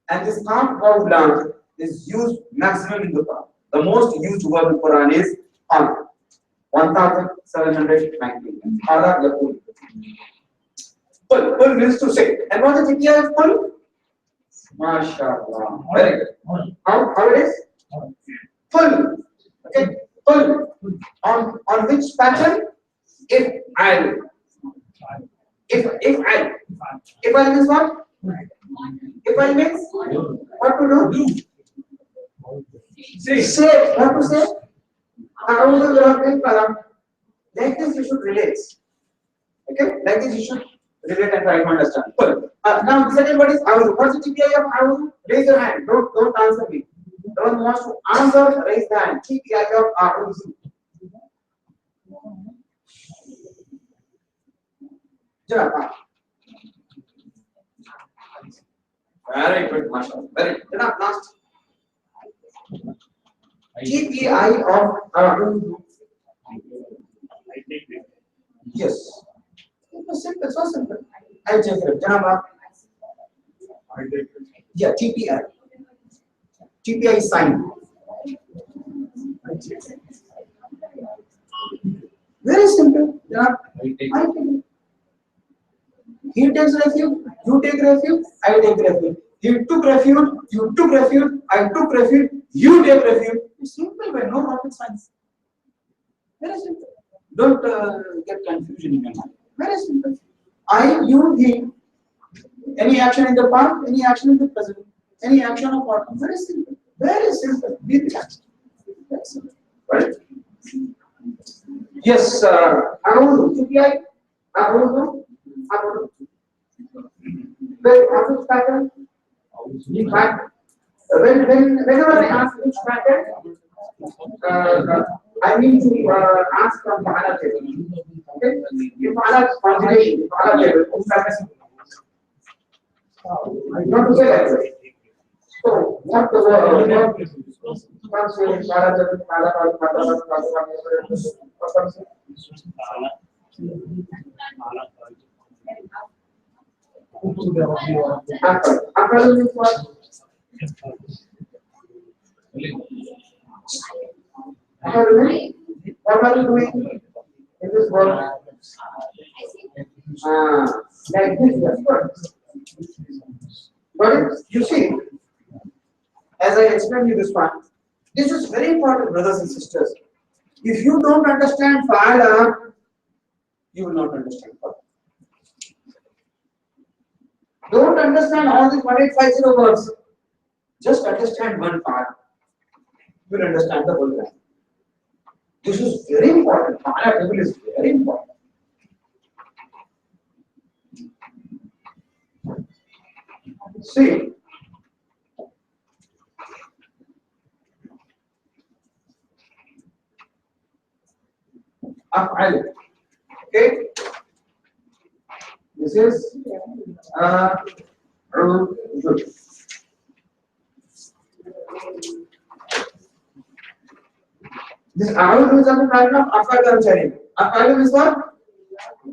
B: And this qaf, waw, lam is used maximum in the Quran. The most used word in Quran is qul. 1,719. Qul means to say. And what is the idea of qul? MashaAllah. Very good. How it is? Qul. Okay. Qul. On which pattern? If I. If I. If I means what? If I means what to do? Say. What to say? Like this you should relate. Okay? Like this you should relate and try to understand. Cool. Now the second word is A'udhu. What's the TPI of A'udhu? Raise your hand. Don't answer me. The one who wants to answer, raise the hand. TPI of A'udhu. Very good, mashallah. Very good. Last. TPI of A'udhu. Yes. It's simple, so simple. I'll check it. Janaba. Yeah, TPI. TPI is sign. Very simple. Yeah.
C: I take
B: I take it. He takes refuge, you take refuge, I take refuge. He took refuge, you took refuge, I took refuge, you take refuge. It's simple, way, no rocket science. Very simple. Don't get confusion in your mind. Very simple. I, you, he. Any action in the past, any action in the present, any action of what? Very simple. Very simple. Be relaxed. Very simple. Right? Yes, Arun, CPI, Arun, Arun. Which pattern? Whenever I ask which pattern, I need to ask from Bala table. Okay? If Bala conjugation, Bala table, not to say that way. So, what the word? Translation, Bala table, Apple means what? Apple, what are you doing in this world? Like this, yes, but you see, as I explained you this one, this is very important, brothers and sisters. If you don't understand Fa'ala, you will not understand Fa'ala. Don't understand all these 1850 words. Just understand one part. You will understand the whole grammar. This is very important. Fa'ala table is very important. See, Af'al. Okay. This is good. This A'udhu is of the pattern of Af'al Karmchari. Af'al is what?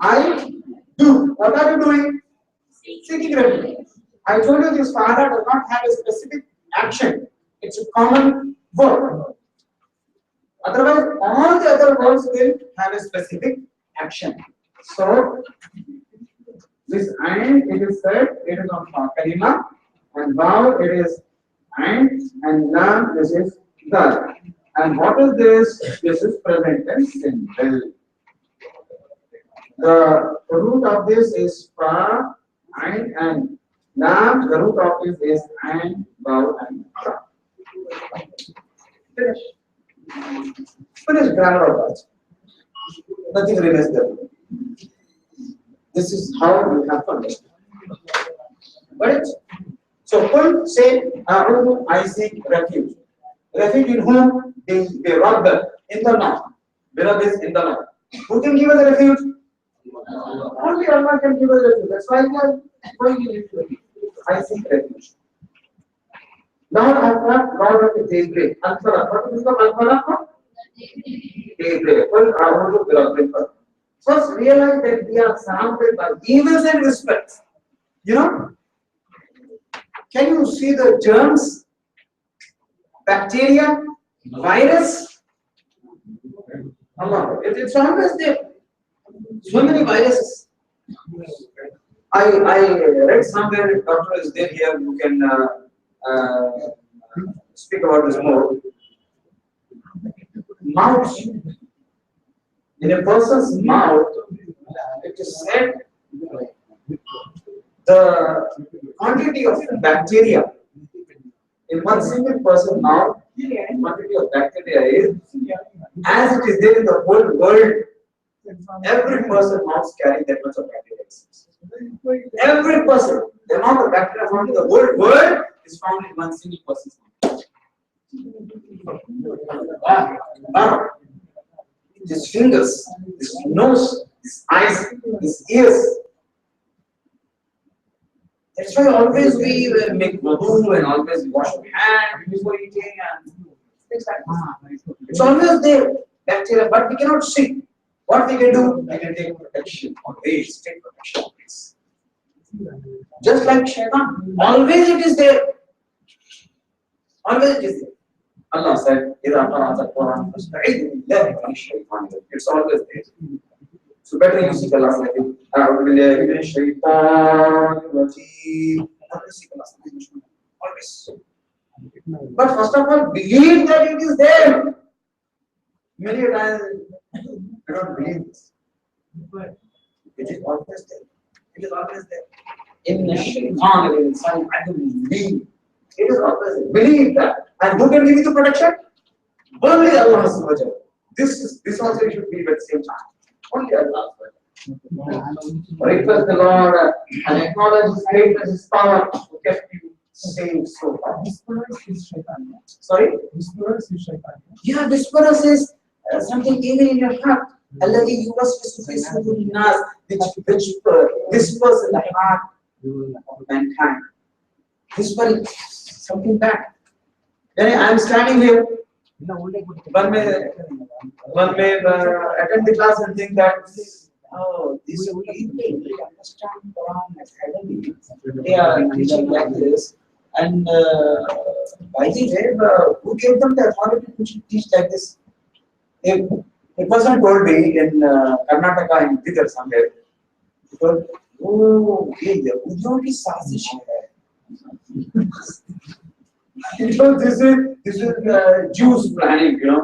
B: I do. What are you doing? Seeking refuge. I told you this Fa'ala does not have a specific action. It's a common verb. Otherwise, all the other words will have a specific action. So, this and it is said it is on kalima, and now it is and lam this is dal. And what is this? This is present tense simple. The root of this is fa and lam. The root of this is and vav and ra. Finish. Finish grammar of that. Nothing remains there. This is how you have to understand. Got it? So, Qul say, A'udhu, I seek refuge. Refuge in whom? They robbed in the north. Birab is in the north. Who can give us a refuge? Only Allah can give us a refuge. That's why we are going to refuge. I seek refuge. Lord of what? Lord of the daybreak. Al-Falaq. What is the Al-Falaq? Daybreak. Qul A'udhu Birabbil. First realize that we are surrounded by evils and respects. You know? Can you see the germs? Bacteria? Virus? Allah. It's always there. So many viruses. I read somewhere, doctor is there here who can speak about this more. Mouth. In a person's mouth, it is said the quantity of bacteria in one single person's mouth, the quantity of bacteria is as it is there in the whole world. Every person's mouth carries that much of bacteria. Every person, the amount of bacteria found in the whole world is found in one single person's mouth. His fingers, his nose, his eyes, his ears. That's why always we make wudu and always wash our hands before eating and things like that. It's always there, bacteria, but we cannot see. What we can do? We can take protection always, take protection always. Just like shaitan, always it is there. Always it is there. Allah said, إِذَا قَرَأْتَ الْقُرْآنَ فَاسْتَعِذْ بِاللَّهِ مِنَ الشَّيْطَانِ الرَّجِيمِ. It's always there. So better you seek Allah's name. أعوذ بالله من الشيطان الرجيم. Always seek Allah's name. Always. But first of all, believe that it is there. Many times I don't believe this. But it is always there. It is always there. In the shaitan al-insan believe. It is always there. Believe that. And who can give you the protection? Only Allah subhanahu wa ta'ala. This also you should believe at the same time. Only Allah. Request the Lord and acknowledge His greatness, His power who kept you safe so far. Sorry? Yeah, whisperers is something even in your heart. Alladhi yuwaswisu fi sudurin nas, which whispers in the heart of mankind. Whispering something back. Then I am standing here. One may attend the class and think that, oh, these people understand Quran academy. They are teaching like this. And by the way, who gave them the authority to teach like this? It wasn't told me in Karnataka in Bidar somewhere. It was, oh, ये यहूदियों की साजिश है. This is Jews planning, you know.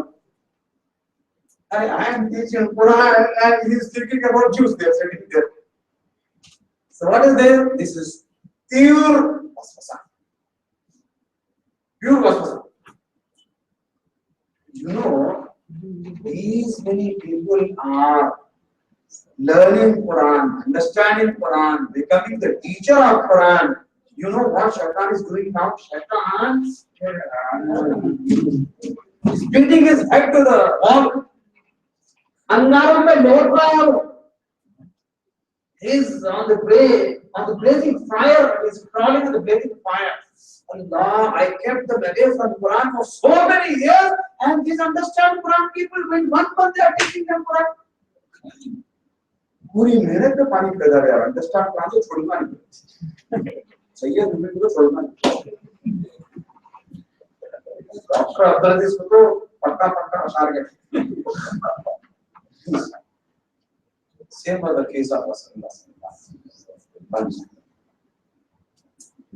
B: I am teaching Quran and he is thinking about Jews there, sitting there. So what is there? This is pure waswasa. Pure waswasa. You know, these many people are learning Quran, understanding Quran, becoming the teacher of Quran. You know what Shaitan is doing now? Shaitan is beating his head to the wall. Angaram mein lord raha hai. He is on the blazing fire. He is crawling on the blazing fire. Allah, I kept them away from Quran for so many years, and these understand Quran people, when 1 month they are teaching them Quran. पूरी मेहनत पे पानी पैदा हो रहा है. Understand Quran तो छोड़ना नहीं. सही है, तुम्हें तो छोड़ना नहीं. डॉक्टर अब्दुल अजीज को तो पक्का अशार गए. Same was the case of Rasulullah.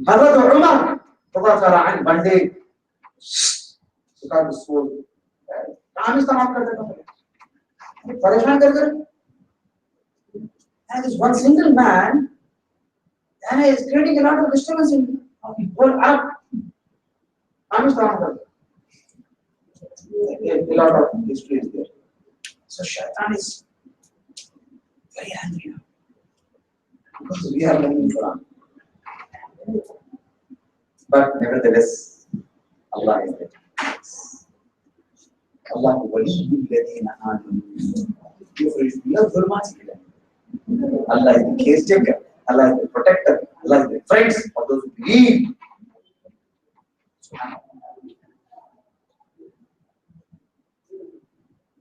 B: Hazrat Umar one day his soul. काम इस्तेमाल करते थे. परेशान कर. And this one single man, and he is creating a lot of disturbance in whole Arab. काम इस्तेमाल करते. A lot of history is there. So Shaitan is very angry now because we are learning Quran. But nevertheless, Allah is there. Allah waliyul ladina amanu. Allah is the caretaker. Allah is the protector. Allah is the friends for those who believe.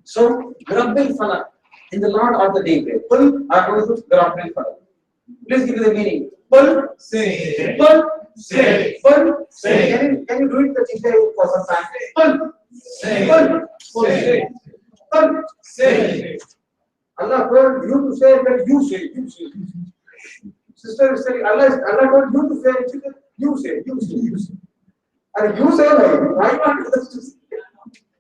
B: So, Rabbil Falak, in the Lord of the daybreak. Qul a'udhu bi Rabbil Falak. Please give me the meaning. Qul, say. Qul, say. Qul, say. Can you do it the teacher for some time? Qul, say. Qul, say. Qul, say. Allah told you to say, but you say. Sister is saying, Allah told you to say, you say. And you say, why not others to say?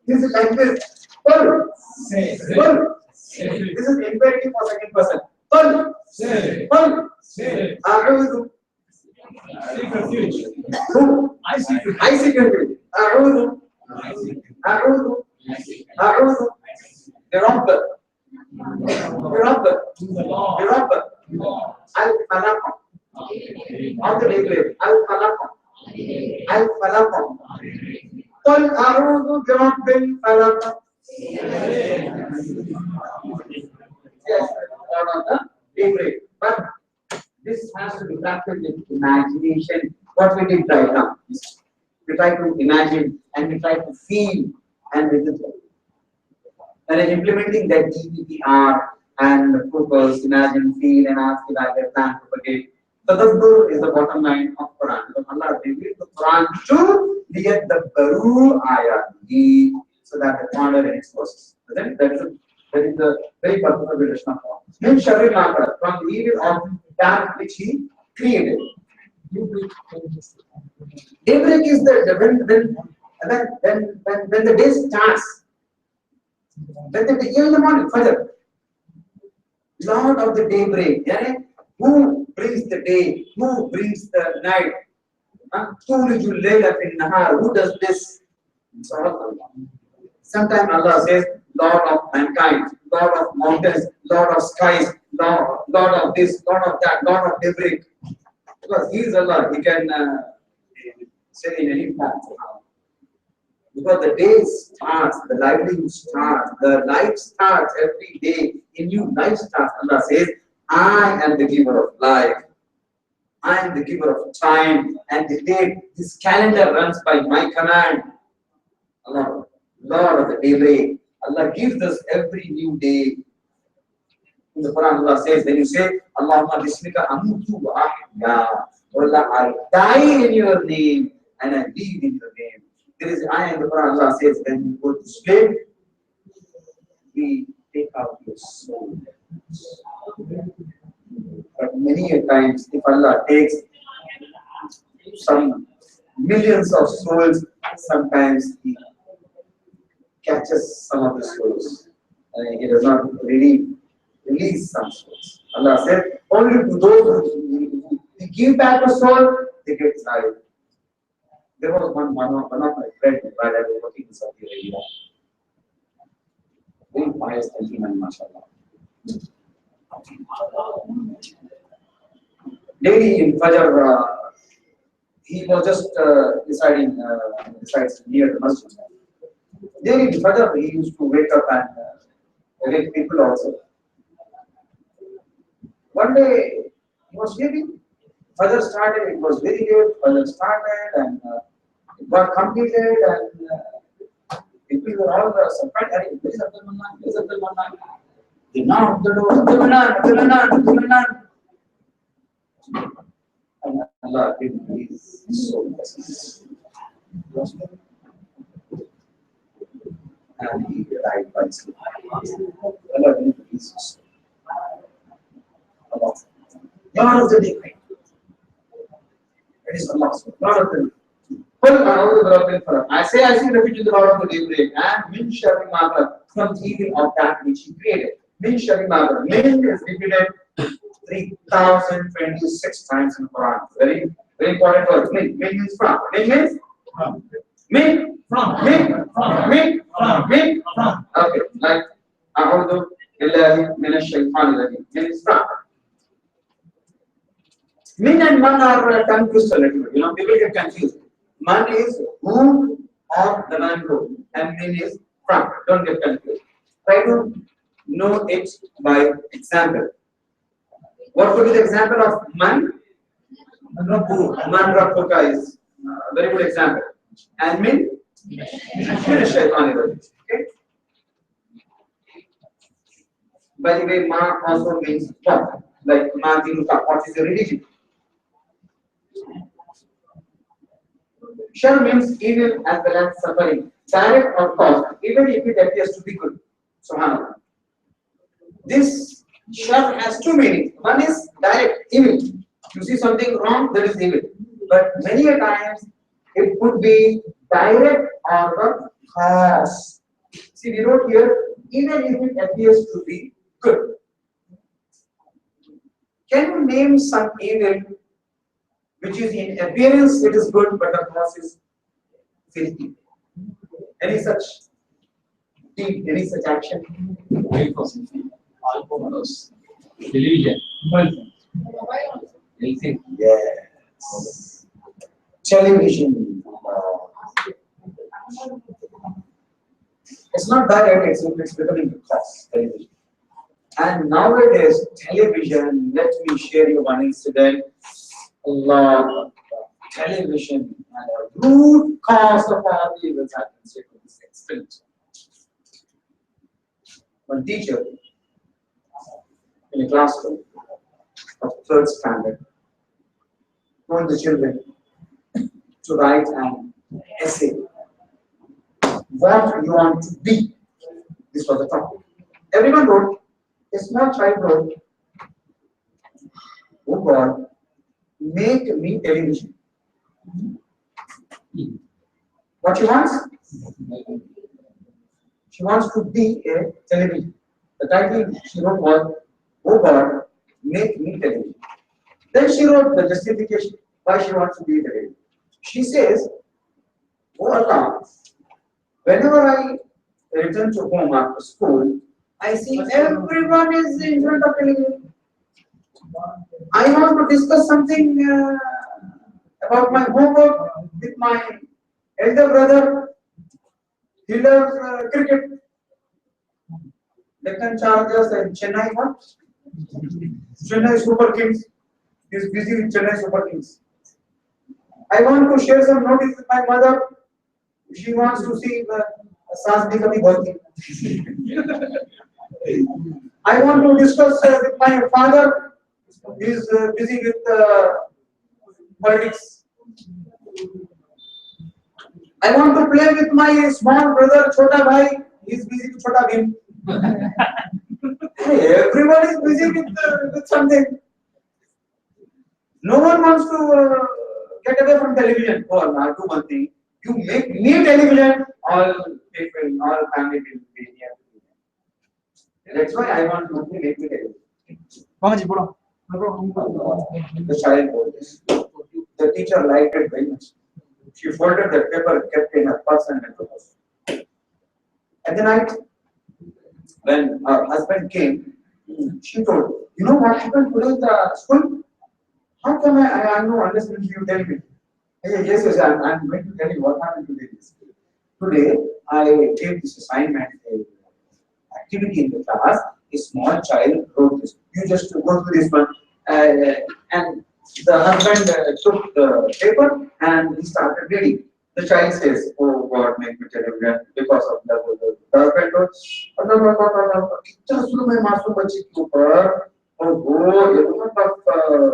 B: This is like this. Qul, say. Qul, say. This is imperative for second person. Qul, say. Qul, say. A'udhu. I see confused. A'udhu. Rabb. Al-Falaq. On the daybreak. Al-Falaq. Al-Falaq. Qul a'udhu bi Rabbil Falaq. Yes, on the daybreak. But this has to be practiced with imagination. What we did right now. We try to imagine and we try to feel and we do. And implementing that DPPR and focus, imagine, feel, and ask evaluate, plan, propagate. Tadabbur is the bottom line of Quran. So Allah revealed the Quran to the Baru ayat. ghee, so that the corner and its process. Then that is the very purpose of relation of God. Min sharri ma khalaq, from the evil of that which he created. Daybreak is the when the day starts. When the day in the morning, Fajr. Lord of the daybreak, yeah? Who brings the day? Who brings the night? Tulijul layla fin nahar. Who does this? It's all Allah. Sometimes Allah says, Lord of mankind, Lord of mountains, Lord of skies, Lord of this, Lord of that, Lord of daybreak. Because He is Allah, He can say in any time. Because the day starts, the livelihood starts, the life starts every day. A new life starts. Allah says, I am the giver of life. I am the giver of time. And the day, this calendar runs by my command. Allah, Lord of the daybreak. Allah gives us every new day. In the Quran, Allah says, when you say, Allahumma bismika amutu wa ahya. Allah, I die in your name and I live in your name. There is ayah in the Quran, Allah says, when you go to sleep, we take out your soul. But many a times, if Allah takes some millions of souls, sometimes He catches some of the souls. And He does not really release some souls. Allah said, only to those who give back a soul, they get life. There was one of my friends while I was working in Saudi Arabia. Very pious gentleman, mashallah. Daily in Fajr, he was just resides near the masjid. Daily in Fajr, he used to wake up and wake people also. One day, he was sleeping. Fajr started, it was very late. Fajr started and it got completed and people were all surprised. Where is Abdul Mannan? Where is Abdul Mannan? They knocked the door. Abdul Mannan, Abdul Mannan, Abdul Mannan. And Allah gave him his soul. And he died by sleep. Allah gave him his soul. Lord of the day. It is Allah. Lord of the day. I say refuge in the Lord of the daybreak and min sharri ma khalaq, from the evil of that which He created. Min sharri ma khalaq. Min is repeated 3,026 times in the Quran. Very, very important word. Min means from. Min means from. Min from. Min from. Min from. Min from. Okay, like A'udhu billahi minash shaitanir rajim. Min is from. Min and man are confused a little bit. People get confused. Man is who or the man who, and min is from. Don't get confused. Try to know it by example. What would be the example of man? Rabbu. Man Rabbuka is a very good example. And min? Okay. By the way, ma also means what? Like ma dinuka. What is a religion? Shar means evil as well as suffering, direct or caused, even if it appears to be good. Subhanallah. This shar has two meanings. One is direct, evil. You see something wrong, that is evil. But many a times it could be direct or the cause. See, we wrote here, even if it appears to be good. Can you name some evil which is in appearance it is good, but the cause is filthy? Any such deed, any such action?
C: Alcoholos, television, anything.
B: Yes. Television. It's not direct, it's becoming the cause. Television. And nowadays, television, let me share you one incident. Allah, television, and a root cause of all evils, I can say to this extent. One teacher in a classroom of third standard told the children to write an essay what you want to be. This was the topic. Everyone wrote, a small child wrote, oh God, make me television. What she wants? She wants to be a television. The title she wrote was, oh God, make me television. Then she wrote the justification why she wants to be a television. She says, oh Allah, whenever I return to home after school, I see everyone is in front of television. I want to discuss something about my homework with my elder brother. He loves cricket. Deccan Chargers and Chennai what? Chennai Super Kings. He is busy with Chennai Super Kings. I want to share some notice with my mother. She wants to see Saas Bhi Kabhi Bahti. I want to discuss with my father. He is busy with politics. I want to play with my small brother Chota Bhai. He is busy with Chota Bhim. Everyone is busy with something. No one wants to get away from television. Oh, now do one thing. You make me television, all people, all family will be here. That's why I want to make me television. The child wrote this. The teacher liked it very much. She folded the paper, kept in her purse and went to house. At the night, when her husband came, she told, you know what happened today in the school? How come I have no understanding? You tell me. Yes, I'm going to tell you what happened today. Today, I gave this assignment, activity in the class. A small child wrote this. You just go through this one. And the husband took the paper and he started reading. The child says, oh God, make me television because of the husband wrote, oh, a lot of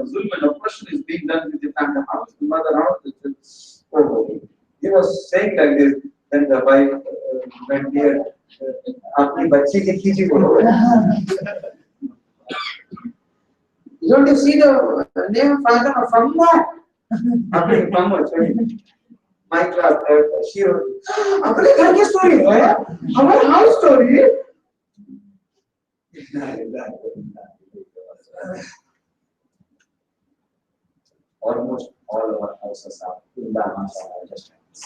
B: zulm and oppression is being done with the family house, the mother house. Oh, he was saying like this. Then the wife went here. Don't you see the name of father of Amma? My class, she wrote, "Apne ghar ki story hai? Our house story." Almost all our houses are just like this.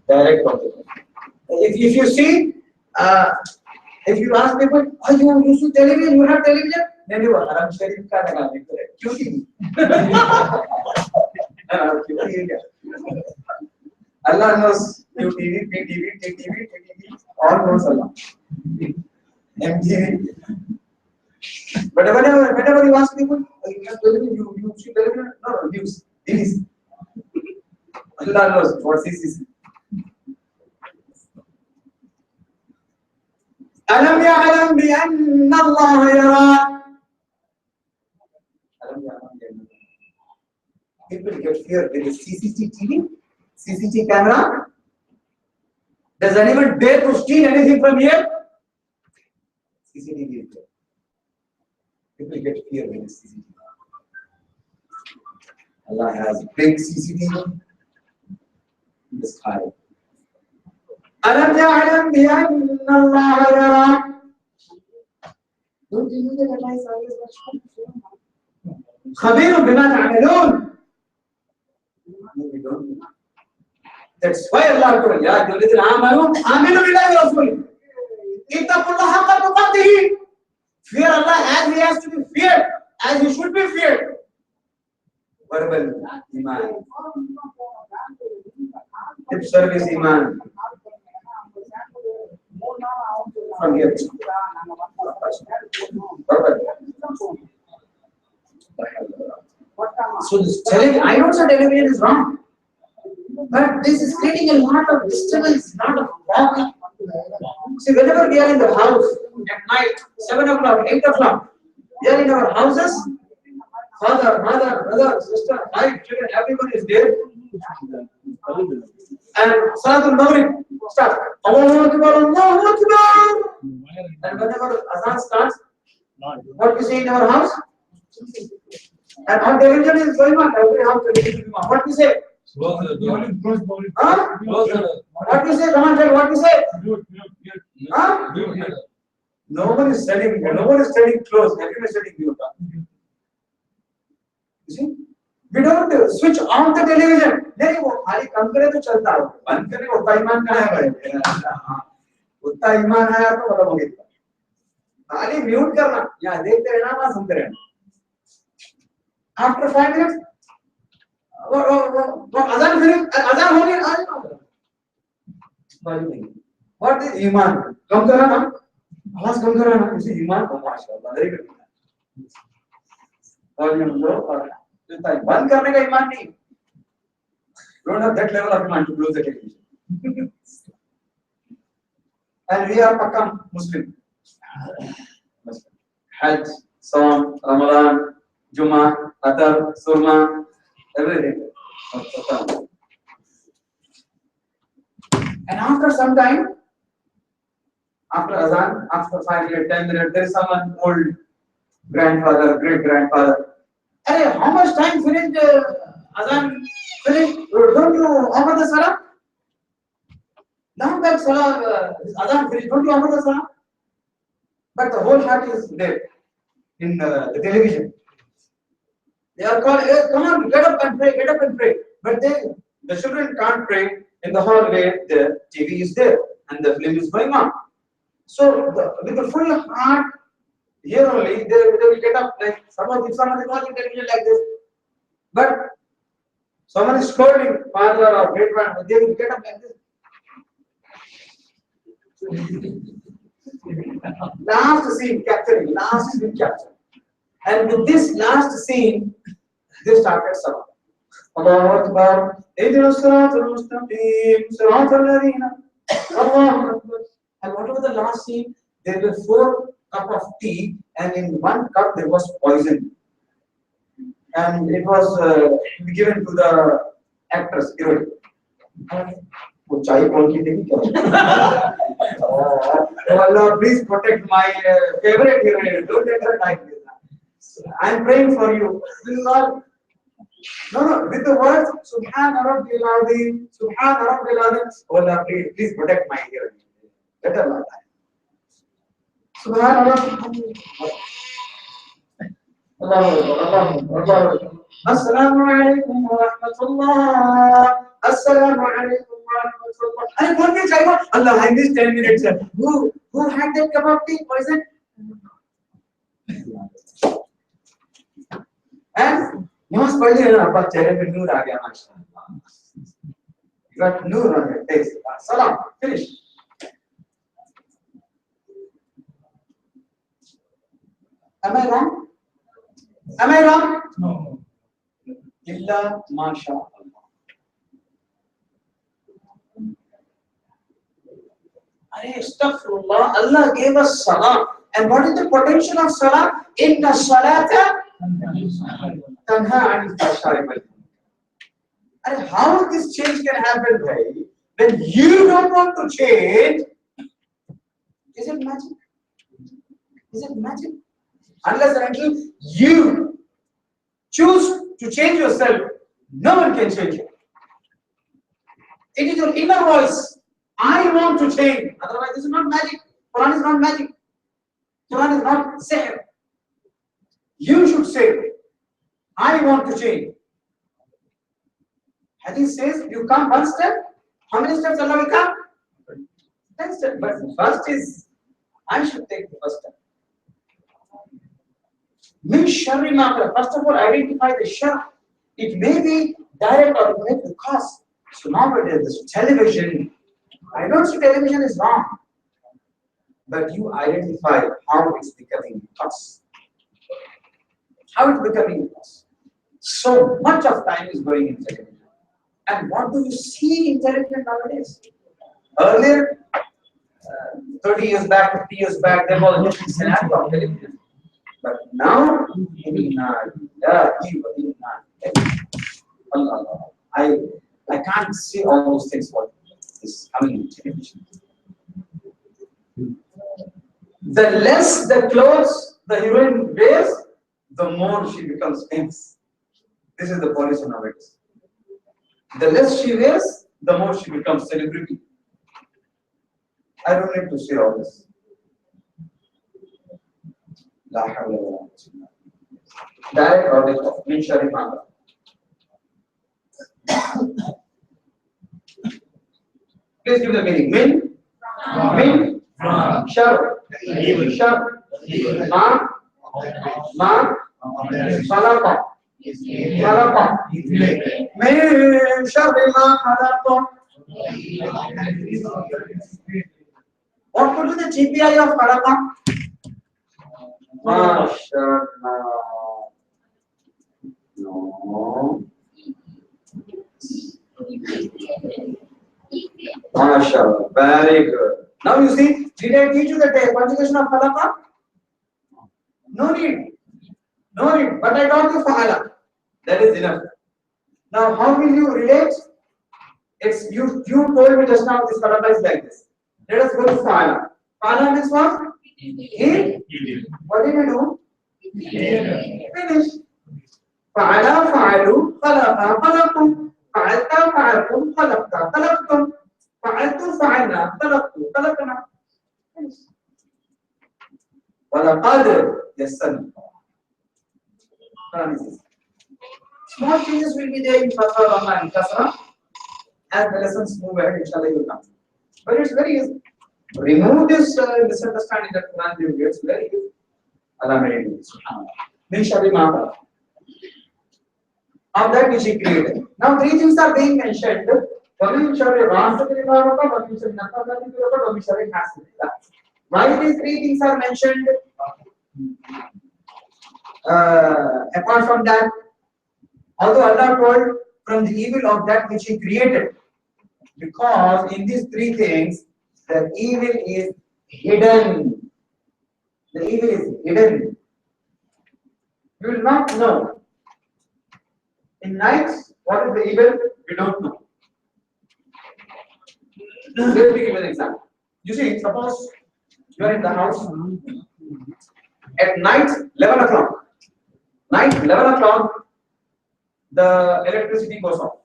B: Direct contact. If you see, if you ask people, oh, you see television, you have television? Then you are Haram Sharif ka naam QTV. Allah knows QTV, PTV, TTV, all knows Allah. MTV. But whenever you ask people, you have television, you see television? No, news. News. Allah knows what CCC. ألم يعلم بأن الله يرى. People get fear with the CCTV camera. Does anyone dare to steal anything from here? CCTV is there. People get fear with the CCTV. Allah has big CCTV in the sky. ألم يعلم بأن الله يرى. Don't you know that Allah is always watching? خبير بما تعملون. That's why Allah told يا أيها الذين آمنوا آمنوا بالله ورسوله اتقوا الله حق تقاته. Fear Allah as He has to be feared, as He should be feared. Verbal iman, lip service iman. From here. So this television, I don't say television is wrong, but this is creating a lot of disturbance, lot of problem. See, whenever we are in the house at night, 7 o'clock, 8 o'clock, we are in our houses. father, mother, brother, sister, wife, children, everyone is there. And Salatul Maghrib starts. Allahu Akbar, Allahu Akbar. And whenever Azan starts, what we say in our house? And on television is going on, every house television is going on. What we say? Huh? What we say? Come on, tell what we say? Huh? No one is studying close, everyone is studying mute. You see? We don't switch on the television. नहीं वो खाली कम करे तो चलता है, बंद करे उतना ईमान कहाँ है भाई? उतना ईमान आया तो मतलब हो गया। खाली म्यूट करना, यहाँ देखते रहना, वहाँ सुनते रहना। After 5 minutes, अज़ान फिर अज़ान हो गई, आज नहीं। What is ईमान? कम करा ना, आवाज कम करा ना, इसे ईमान को माशाअल्लाह very good. और ये लोग बंद करने का ईमान नहीं। Don't have that level of iman to close the television. And we are Pakka Muslim. Hajj, Saum, Ramadan, Jummah, Atar, Surma, everything. And after some time, after Azan, after 5 minutes, 10 minutes, there is someone old grandfather, great grandfather. Hey, how much time finished Azan? Finished? Don't you offer the salah? Now that salah Azan finished, don't you offer the salah? But the whole heart is there in the television. They are called, hey, come on, get up and pray, get up and pray. But the children can't pray in the hall where the TV is there and the film is going on. So with the full heart, here only they will get up like if someone is watching television like this, but someone is scolding father or great grandfather, they will get up like this. Last scene capturing, and with this last scene, they started salah. Allahu Akbar, Ihdinas siratal mustaqim, siratal ladhina, Allahu Akbar. And whatever the last scene, there were 4 cups of tea, and in 1 cup there was poison, and it was given to the actress heroine. Oh Allah, please protect my favorite heroine. Don't let her die. I'm praying for you. No, with the words Subhana Rabbil Azim, Subhana Rabbil Azim. Allah, please protect my heroine. Let her not die. Subhanallah. Allah. Assalamu alaikum wa rahmatullah. Assalamu alaikum wa rahmatullah. And what did I want? Allah, I missed 10 minutes. Who had that cup of tea? Poison? And you must put it in a chair and noor aa gaya, mashallah. You got noor on your face. Salam. Finish. Am I wrong? Am I wrong?
C: No.
B: Illa masha Allah. Astaghfirullah. Allah gave us salah. And what is the potential of salah? Inna salata tanha anil fahsha'i wal munkar. And how this change can happen, bhai? When you don't want to change, is it magic? Is it magic? Unless and until you choose to change yourself, no one can change you. It is your inner voice. I want to change. Otherwise, this is not magic. Quran is not magic. Quran is not sihr. You should say, I want to change. Hadith says, you come 1 step. How many steps Allah will come? 10 steps. But first is, I should take the first step. Min sharri ma khalaq. First of all, identify the shar. It may be direct or it may be cause. So nowadays, this television, I don't say television is wrong, but you identify how it's becoming cause. How it's becoming cause. So much of time is going in television. And what do you see in television nowadays? Earlier, 30 years back, 50 years back, there was a different scenario of television. But now, Yeah, Allah. I can't see all those things what is coming in television. The less the clothes the heroine wears, the more she becomes famous. This is the policy nowadays. The less she wears, the more she becomes celebrity. I don't need to see all this. La hawla wa la quwwata illa billah. Direct audit of min sharri ma khalaq. Please give the meaning. Min, shar, shar, ma, khalaqa, khalaqa. Min sharri ma khalaq. What could be the GPI of khalaqa? MashaAllah. No. MashaAllah. Very good. Now you see, did I teach you the conjugation of khalaqa? No need. No need. But I taught you fa'ala. That is enough. Now how will you relate? It's you told me just now this khalaqa is like this. Let us go to fa'ala. Fa'ala means what? He? What did we do? Finish. Fa'ala fa'alu khalaqa khalaqtum. Fa'alta fa'altum khalaqta khalaqtum. Fa'altu fa'alna khalaqtu khalaqna. Finish. وَلَقَدْ يَسَّرْنَا. Small changes will be there in Fatha, Rama and Kasra. As the lessons move ahead, inshallah you will come. But it's very easy. Remove this misunderstanding that Quran gives. It's very easy. Allah made it. Min sharri ma khalaq. Of that which He created. Now three things are being mentioned. وَمِن شَرِّ غَاسِقٍ إِذَا وَقَبَ وَمِن شَرِّ النَّفَّاثَاتِ فِي الْعُقَدِ وَمِن شَرِّ حَاسِدٍ إِذَا حَسَدَ. Why these three things are mentioned? Apart from that, although Allah told from the evil of that which He created, because in these three things the evil is hidden. The evil is hidden. You will not know. In nights, what is the evil? We don't know. Let me give an example. You see, suppose you are in the house at night, 11 o'clock. Night, 11 o'clock, the electricity goes off.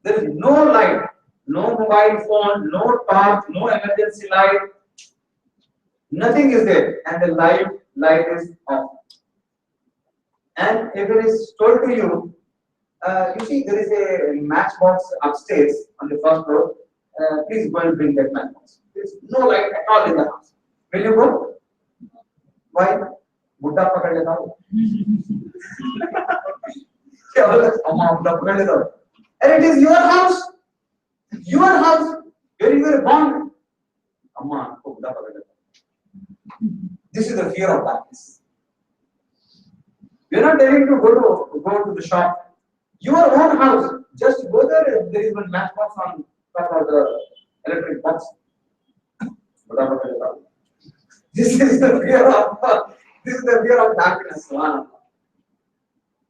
B: There is no light, no mobile phone, no torch, no emergency light. Nothing is there, and the light is off. And if it is told to you, you see there is a matchbox upstairs on the first floor. Please go and bring that matchbox. There is no light at all in the house. Will you go? Why? Buddha pakad leta ho. And it is your house. Your house. Where you were born. This is the fear of darkness. We are not telling you to go to the shop. Your own house. Just go there. There is one matchbox on top of the electric box. This is the fear of darkness.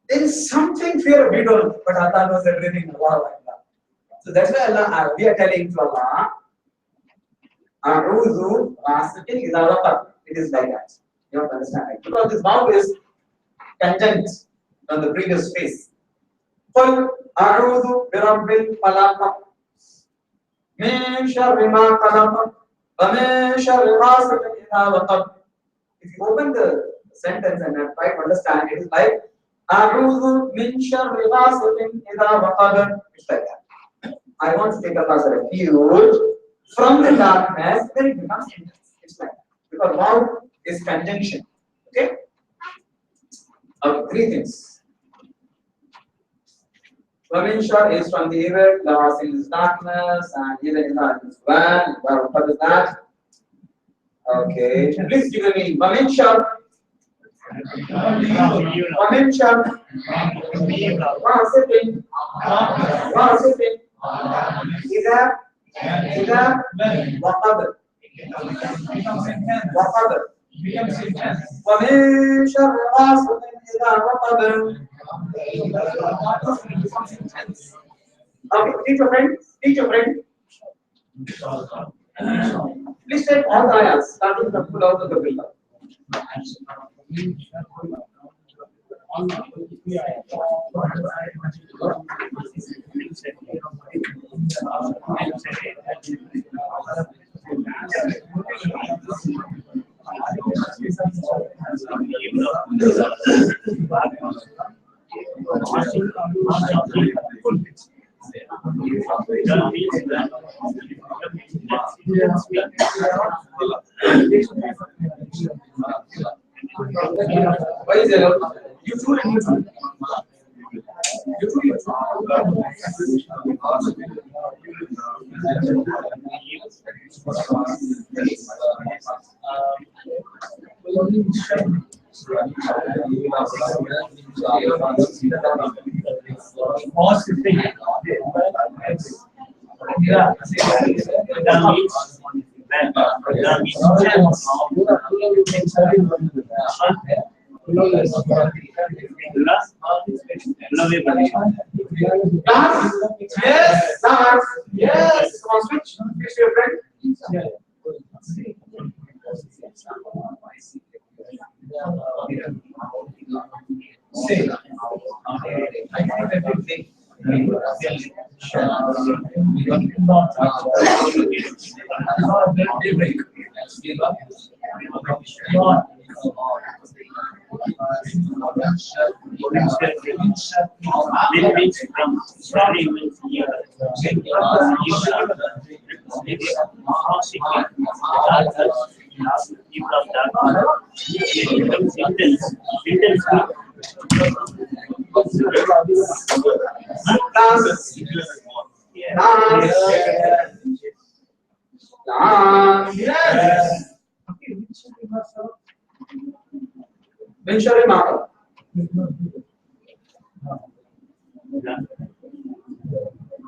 B: There is something fear we don't, but Allah knows everything. So that's why Allah, we are telling to Allah, A'udhu Ghasiqin idha waqab. It is like that. You have to understand it. Because this mouth is content on the previous phase. Qul A'udhu birabbil falaq. Min sharri ma khalaq. Wa min sharri ghasiqin idha waqab. If you open the sentence and try to understand, it is like A'udhu min sharri ghasiqin idha waqab. It's like that. I want to take Allah's refuge from the darkness when it becomes intense. It's like that. Because mouth is conjunction. Okay? Three things. Shar is from the evil, Lawasil is darkness, and even in that is one. What is that? Okay. Please give me Wamin Shar. Wamin Shar. Wasifin. Wasifin. Ida Waqad. Waqad. ومن شر غاسق Okay, teach your friend. Teach your friend. Please take all the ayahs, starting from full out of the builder. Why is it? You two and you two. You two, you Yes, start. Yes, come on, switch. Switch to your friend. Say, yes. Mention a marker.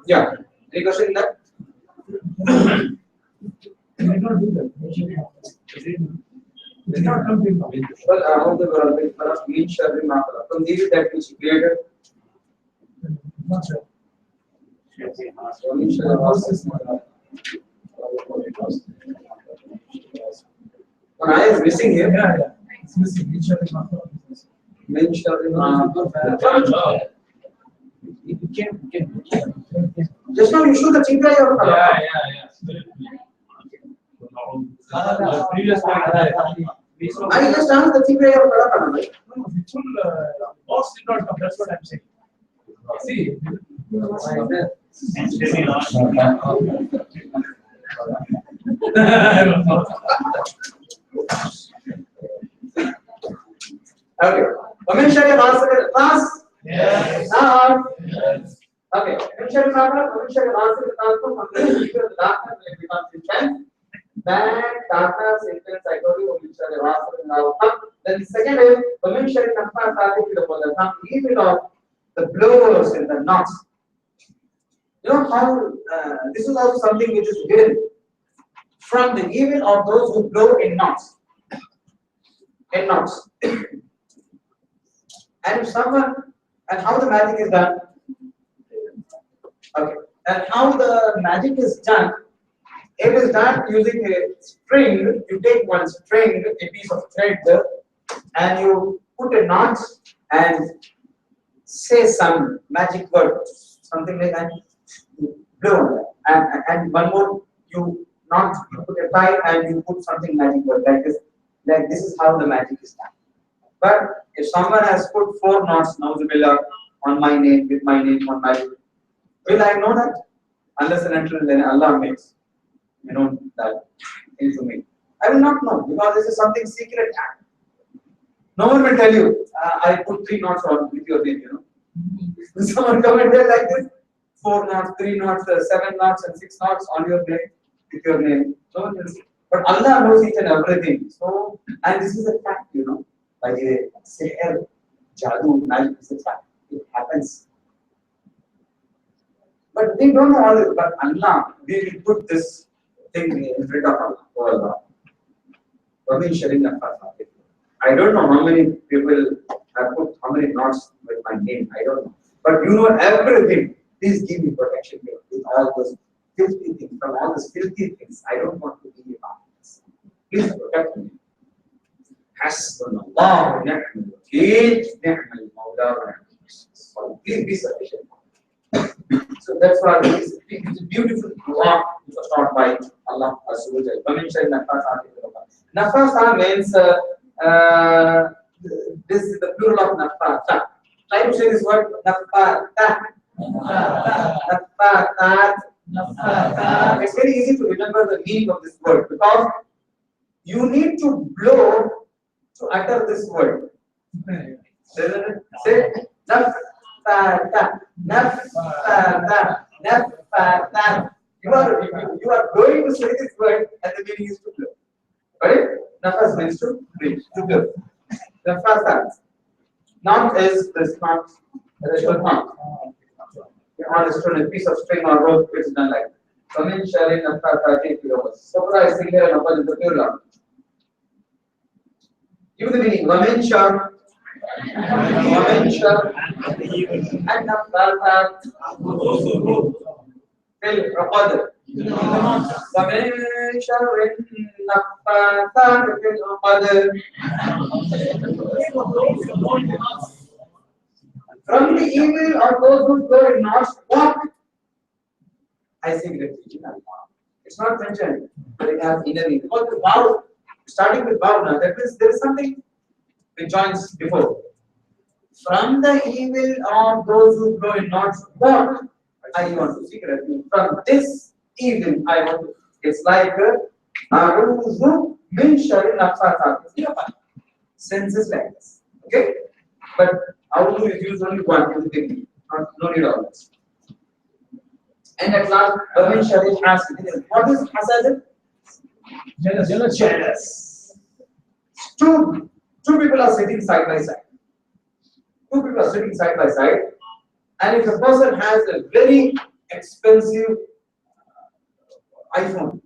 B: Yeah. Any question in that? Well, how the world first mean Sharri marker from these that which created. One eye is missing here.
C: Yeah, it's missing.
B: Main Sharri marker. Just now you showed the cheap eye of color.
C: The previous one.
B: I just asked the cheap eye of color.
C: No, the full box did not come. That's what I'm saying. See.
B: Okay. Women shall have answered class?
C: Yes.
B: Yes. Okay. Women shall have answered class from the data will become sentence. Then data sentence I told you women shall have answered now. Then the second is women shall have started with the evil of the blowers and the knots. You know how this is also something which is hidden from the evil of those who blow in knots. In knots. And if someone, and how the magic is done, okay, and how the magic is done, it is done using a string. You take one string, a piece of thread, and you put a knot and say some magic word, something like that, blow, and one more, you knot, you put a tie and you put something magic word like this. Like this is how the magic is done. But if someone has put 4 knots, Nauzubillah, on my name, with my name on my, will I know that? Unless and until then Allah makes, that into me. I will not know because this is something secret act. No one will tell you, I put 3 knots on with your name, Someone come and tell like this, 4 knots, 3 knots, 7 knots and 6 knots on your name, with your name. No one will say. But Allah knows each and everything. So, and this is a fact, By the way, sihr, jadoo, magic is a fact. It happens. But we don't know all this. But Allah, we will put this thing in front of Allah. Oh Allah. I don't know how many people have put how many knots with my name. I don't know. But you know everything. Please give me protection here with all those filthy things. From all those filthy things, I don't want to be a part of this. Please protect me. Hasbunallah wa ni'mal wakeel, ni'mal mawla wa ni'mal nasir. Please be sufficient. So that's why it's a beautiful dua which was taught by Allah Azza wa Jalla. Nafasa means this is the plural of nafasa. Try to say this word nafata. Nafata. It's very easy to remember the meaning of this word because you need to blow to utter this word. Say nafata. Nafata. Nafata. You are going to say this word and the meaning is to blow. Right? Nafas means to breathe, to blow. Nafasa. Knot is this knot, the short knot. On a piece of string or rope, it's done like that. Kamin sharing nafasa take kilos. Sopra is singular and upper is the plural. Give the meaning. Wamin shar. Wamin shar. And nafasa. Fill Raqad. ومن شر النفاثات في العقد. From the evil of those who go in knots, what? I say refuge. It's not mentioned, but it has inner meaning. Because the vow, starting with vow now, that means there is something which joins before. From the evil of those who go in knots, what? I want to seek refuge. From this evil, I want to. It's like A'udhu min sharri nafasat. Senses like this. Okay? But A'udhu is used only one in the beginning. No need of this. And at last, min sharri hasid. What is hasad? Jealous. Two people are sitting side by side. Two people are sitting side by side. And if a person has a very expensive iPhone,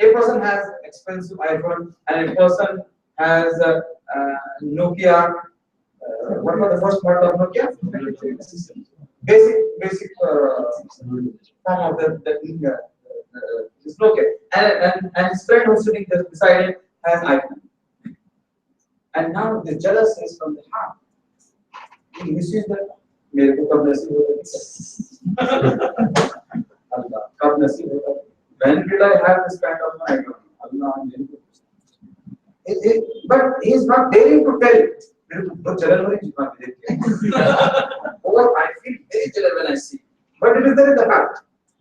B: a person has expensive iPhone, and a person has a Nokia. What was the first part of Nokia? Basic form of the this Nokia. And his friend who's sitting there beside him has iPhone. And now the jealousy is from the heart. He misses that. मेरे को कब नसीब होगा अल्लाह कब नसीब होगा when did I have this kind of an idea Allah but he is not daring to tell मेरे को बहुत जलन हो रही है जितना देख के or I feel very jealous when I see but it is there in the heart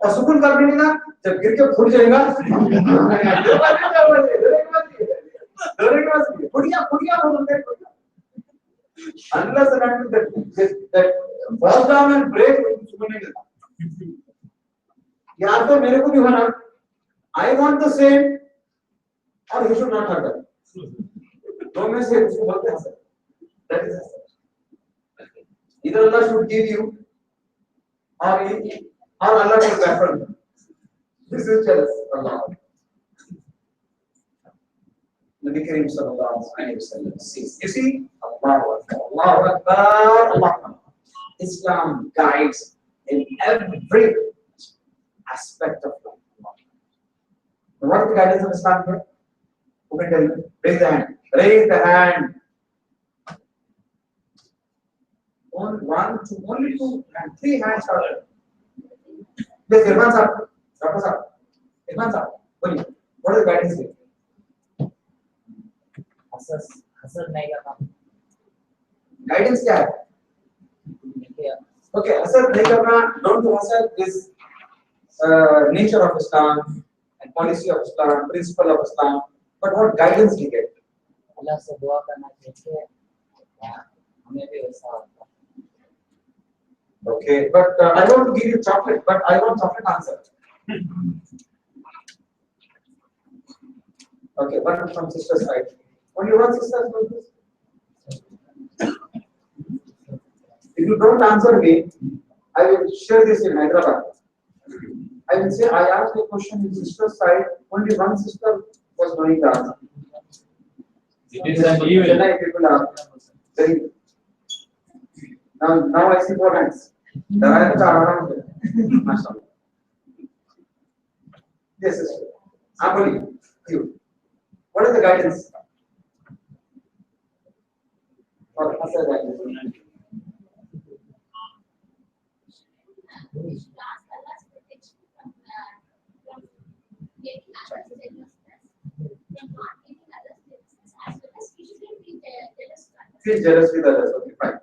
B: और सुकून कब मिलेगा जब गिर के फूट जाएगा फुटिया बोलते हैं unless and until that falls down and break, सुकून नहीं मिलता। या तो मेरे को भी होना, I want the same, or he should not have that. दो में से उसको बोलते हैं sir, that is it. Either Allah should give you, or Allah should baffle you. This is jealous, Allah. Nabi Karim sallallahu alaihi wasallam says, you see, Allahu Akbar, Allahu Akbar, Allah Akbar. Islam guides in every aspect of life. What is the guidance of Islam here? Who can tell me? Raise the hand. Raise the hand. Only two, and three hands are there. Yes, Irfan sir. Dr. sir. Irfan sir. What is the guidance here?
E: हसद नहीं करना
B: guidance क्या है okay हसद नहीं करना don't do hasad is nature of Islam and policy of Islam principle of Islam but what guidance do you get
E: अल्लाह से दुआ करना चाहिए हमें भी वैसा होता
B: okay but I want to give you chocolate but I want chocolate answer okay one from sister side only one sister from this if you don't answer me I will share this in Hyderabad I will say I asked a question in sister side only one sister was knowing the answer
C: It is an evil.
B: Chennai people are very. Now I see 4 hands. The hands are around there. Mashallah. Yes, sister. Happily, you. What is the guidance? For Hasad guidance. Feel jealous with others, okay, fine.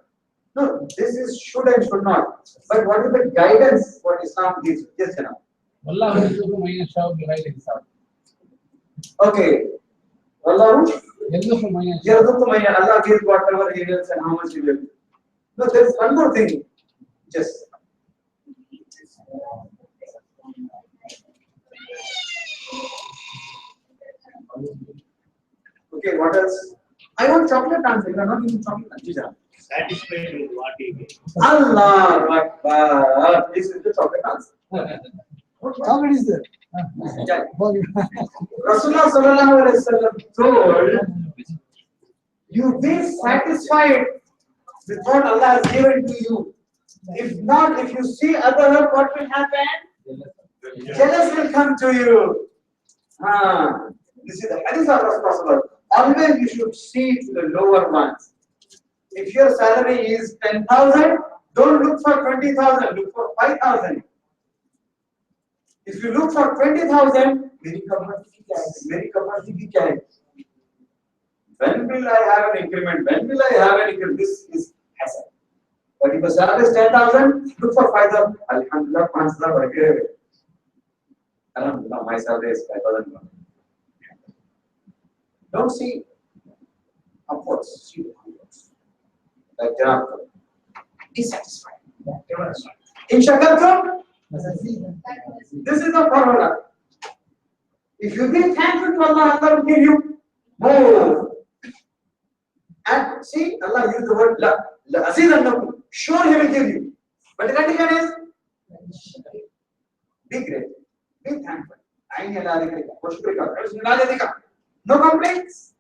B: No, this is should and should not. But what is the guidance what Islam gives? Yes, Jana.
C: Allah yarzuqu man yasha'u bighayri hisab.
B: Okay. Wallahu
C: Yarzuqu man yasha'u.
B: yarzuqu man yasha'u. Allah gives whatever He wills and how much He wills. No, there is one more thing. Just. Okay, what else? I want chocolate answer. You are not giving chocolate answer.
F: Satisfied with what he gave.
B: Allah Akbar. This is the chocolate answer.
G: Chocolate is there.
B: Yeah. Rasulullah sallallahu alaihi wasallam told you be satisfied with what Allah has given to you. If not, if you see other, what will happen? Jealous will come to you. This is the hadith of Rasulullah. Always you should see to the lower ones. If your salary is 10,000, don't look for 20,000, look for 5,000. If you look for 20,000, very capacity carry. When will I have an increment? When will I have an increment? This is hasad. But if the salary is 10,000, look for 5,000. Alhamdulillah, 5,000. Alhamdulillah, my salary is 5,000. Don't see upwards, see upwards. Like Janab. Be satisfied. In Shakartum, this is the formula. If you be thankful to Allah, Allah will give you more. And see, Allah used the word la. La azidannakum. Sure, He will give you. But the condition is be great, be thankful. No complaints.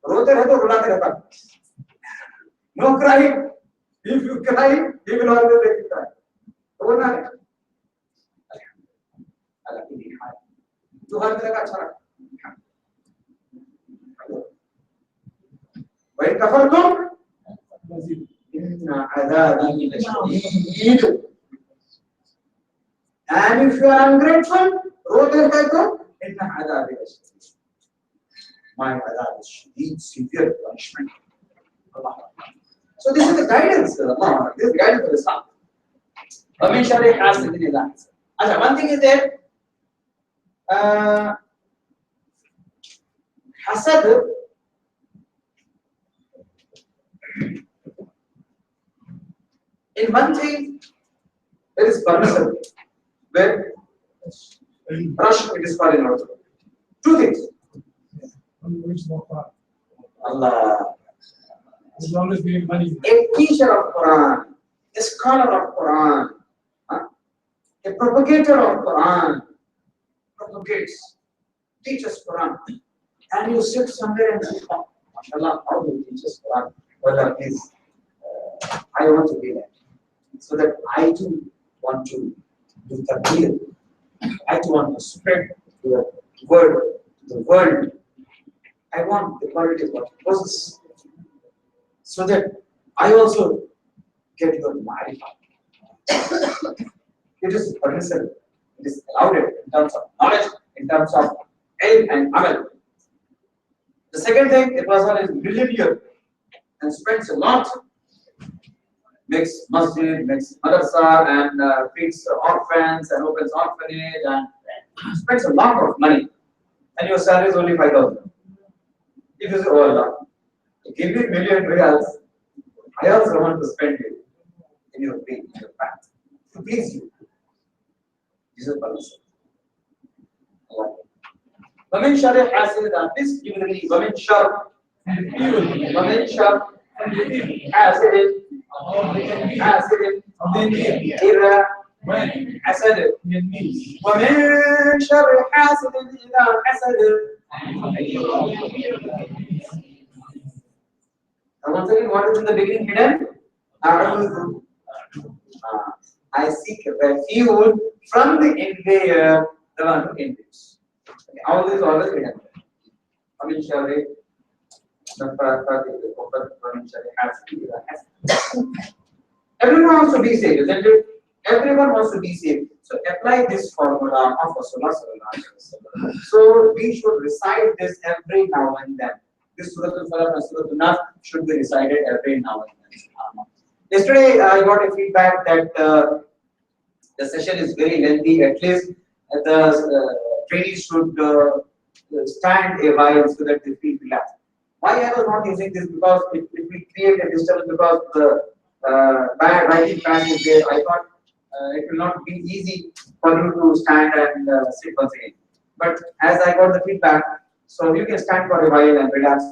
B: रोते रहे तो रुलाते रहता. No crying. If you cry, He will always make you cry. रोना है. जो हर तरह का अच्छा रहा. वही कफर तुम. And if you are ungrateful, रोते रहे तो my adab is shadid, severe punishment. So this is the guidance of Allah. This is the guidance of Islam. One thing is that hasad in one thing there is permissible, where rush it is called in order. Two things. Allah.
C: He's always giving money.
B: A teacher of Quran, a scholar of Quran, a propagator of Quran, propagates, teaches Quran, and you sit somewhere and say, oh, mashallah, how do you teach us Quran? Well, please, I want to be that. So that I too want to do tabligh. I too want to spread the word to the world. I want the quality of what it possesses, so that I also get your ma'rifah. It is permissible, it is allowed in terms of knowledge, in terms of ilm and amal. The second thing, a person is millionaire and spends a lot, makes masjid, makes madrasa, and feeds orphans and opens orphanage and spends a lot of money, and your salary is only 5,000. If you say, oh Allah, give me million riyals, I also want to spend it in your way, in your path, to please you. This is permissible. وَمِنْ شَرِّ حَاسِدٍ, please give me the meaning. وَمِنْ شَرِّ وَمِنْ شَرِّ حَاسِدٍ إِذَا حَسَدٍ وَمِنْ شَرِّ حَاسِدٍ إِذَا حَسَدٍ once again, what is in the beginning hidden? A'udhu. I seek refuge from the invader, the one who invades. Okay, all this is always hidden. Amin Shari, everyone wants to be saved, isn't it? Everyone wants to be saved. So apply this formula of Rasulullah sallallahu alaihi wasallam. So we should recite this every now and then. This Surah Al-Falaq and Surah Al-Nas should be recited every now and then. Yesterday I got a feedback that the session is very lengthy. At least the trainees should stand a while so that they feel relaxed. Why I was not using this? Because it will create a disturbance because the bad writing pad is there. I thought it will not be easy for you to stand and sit once again. But as I got the feedback, so you can stand for a while and relax.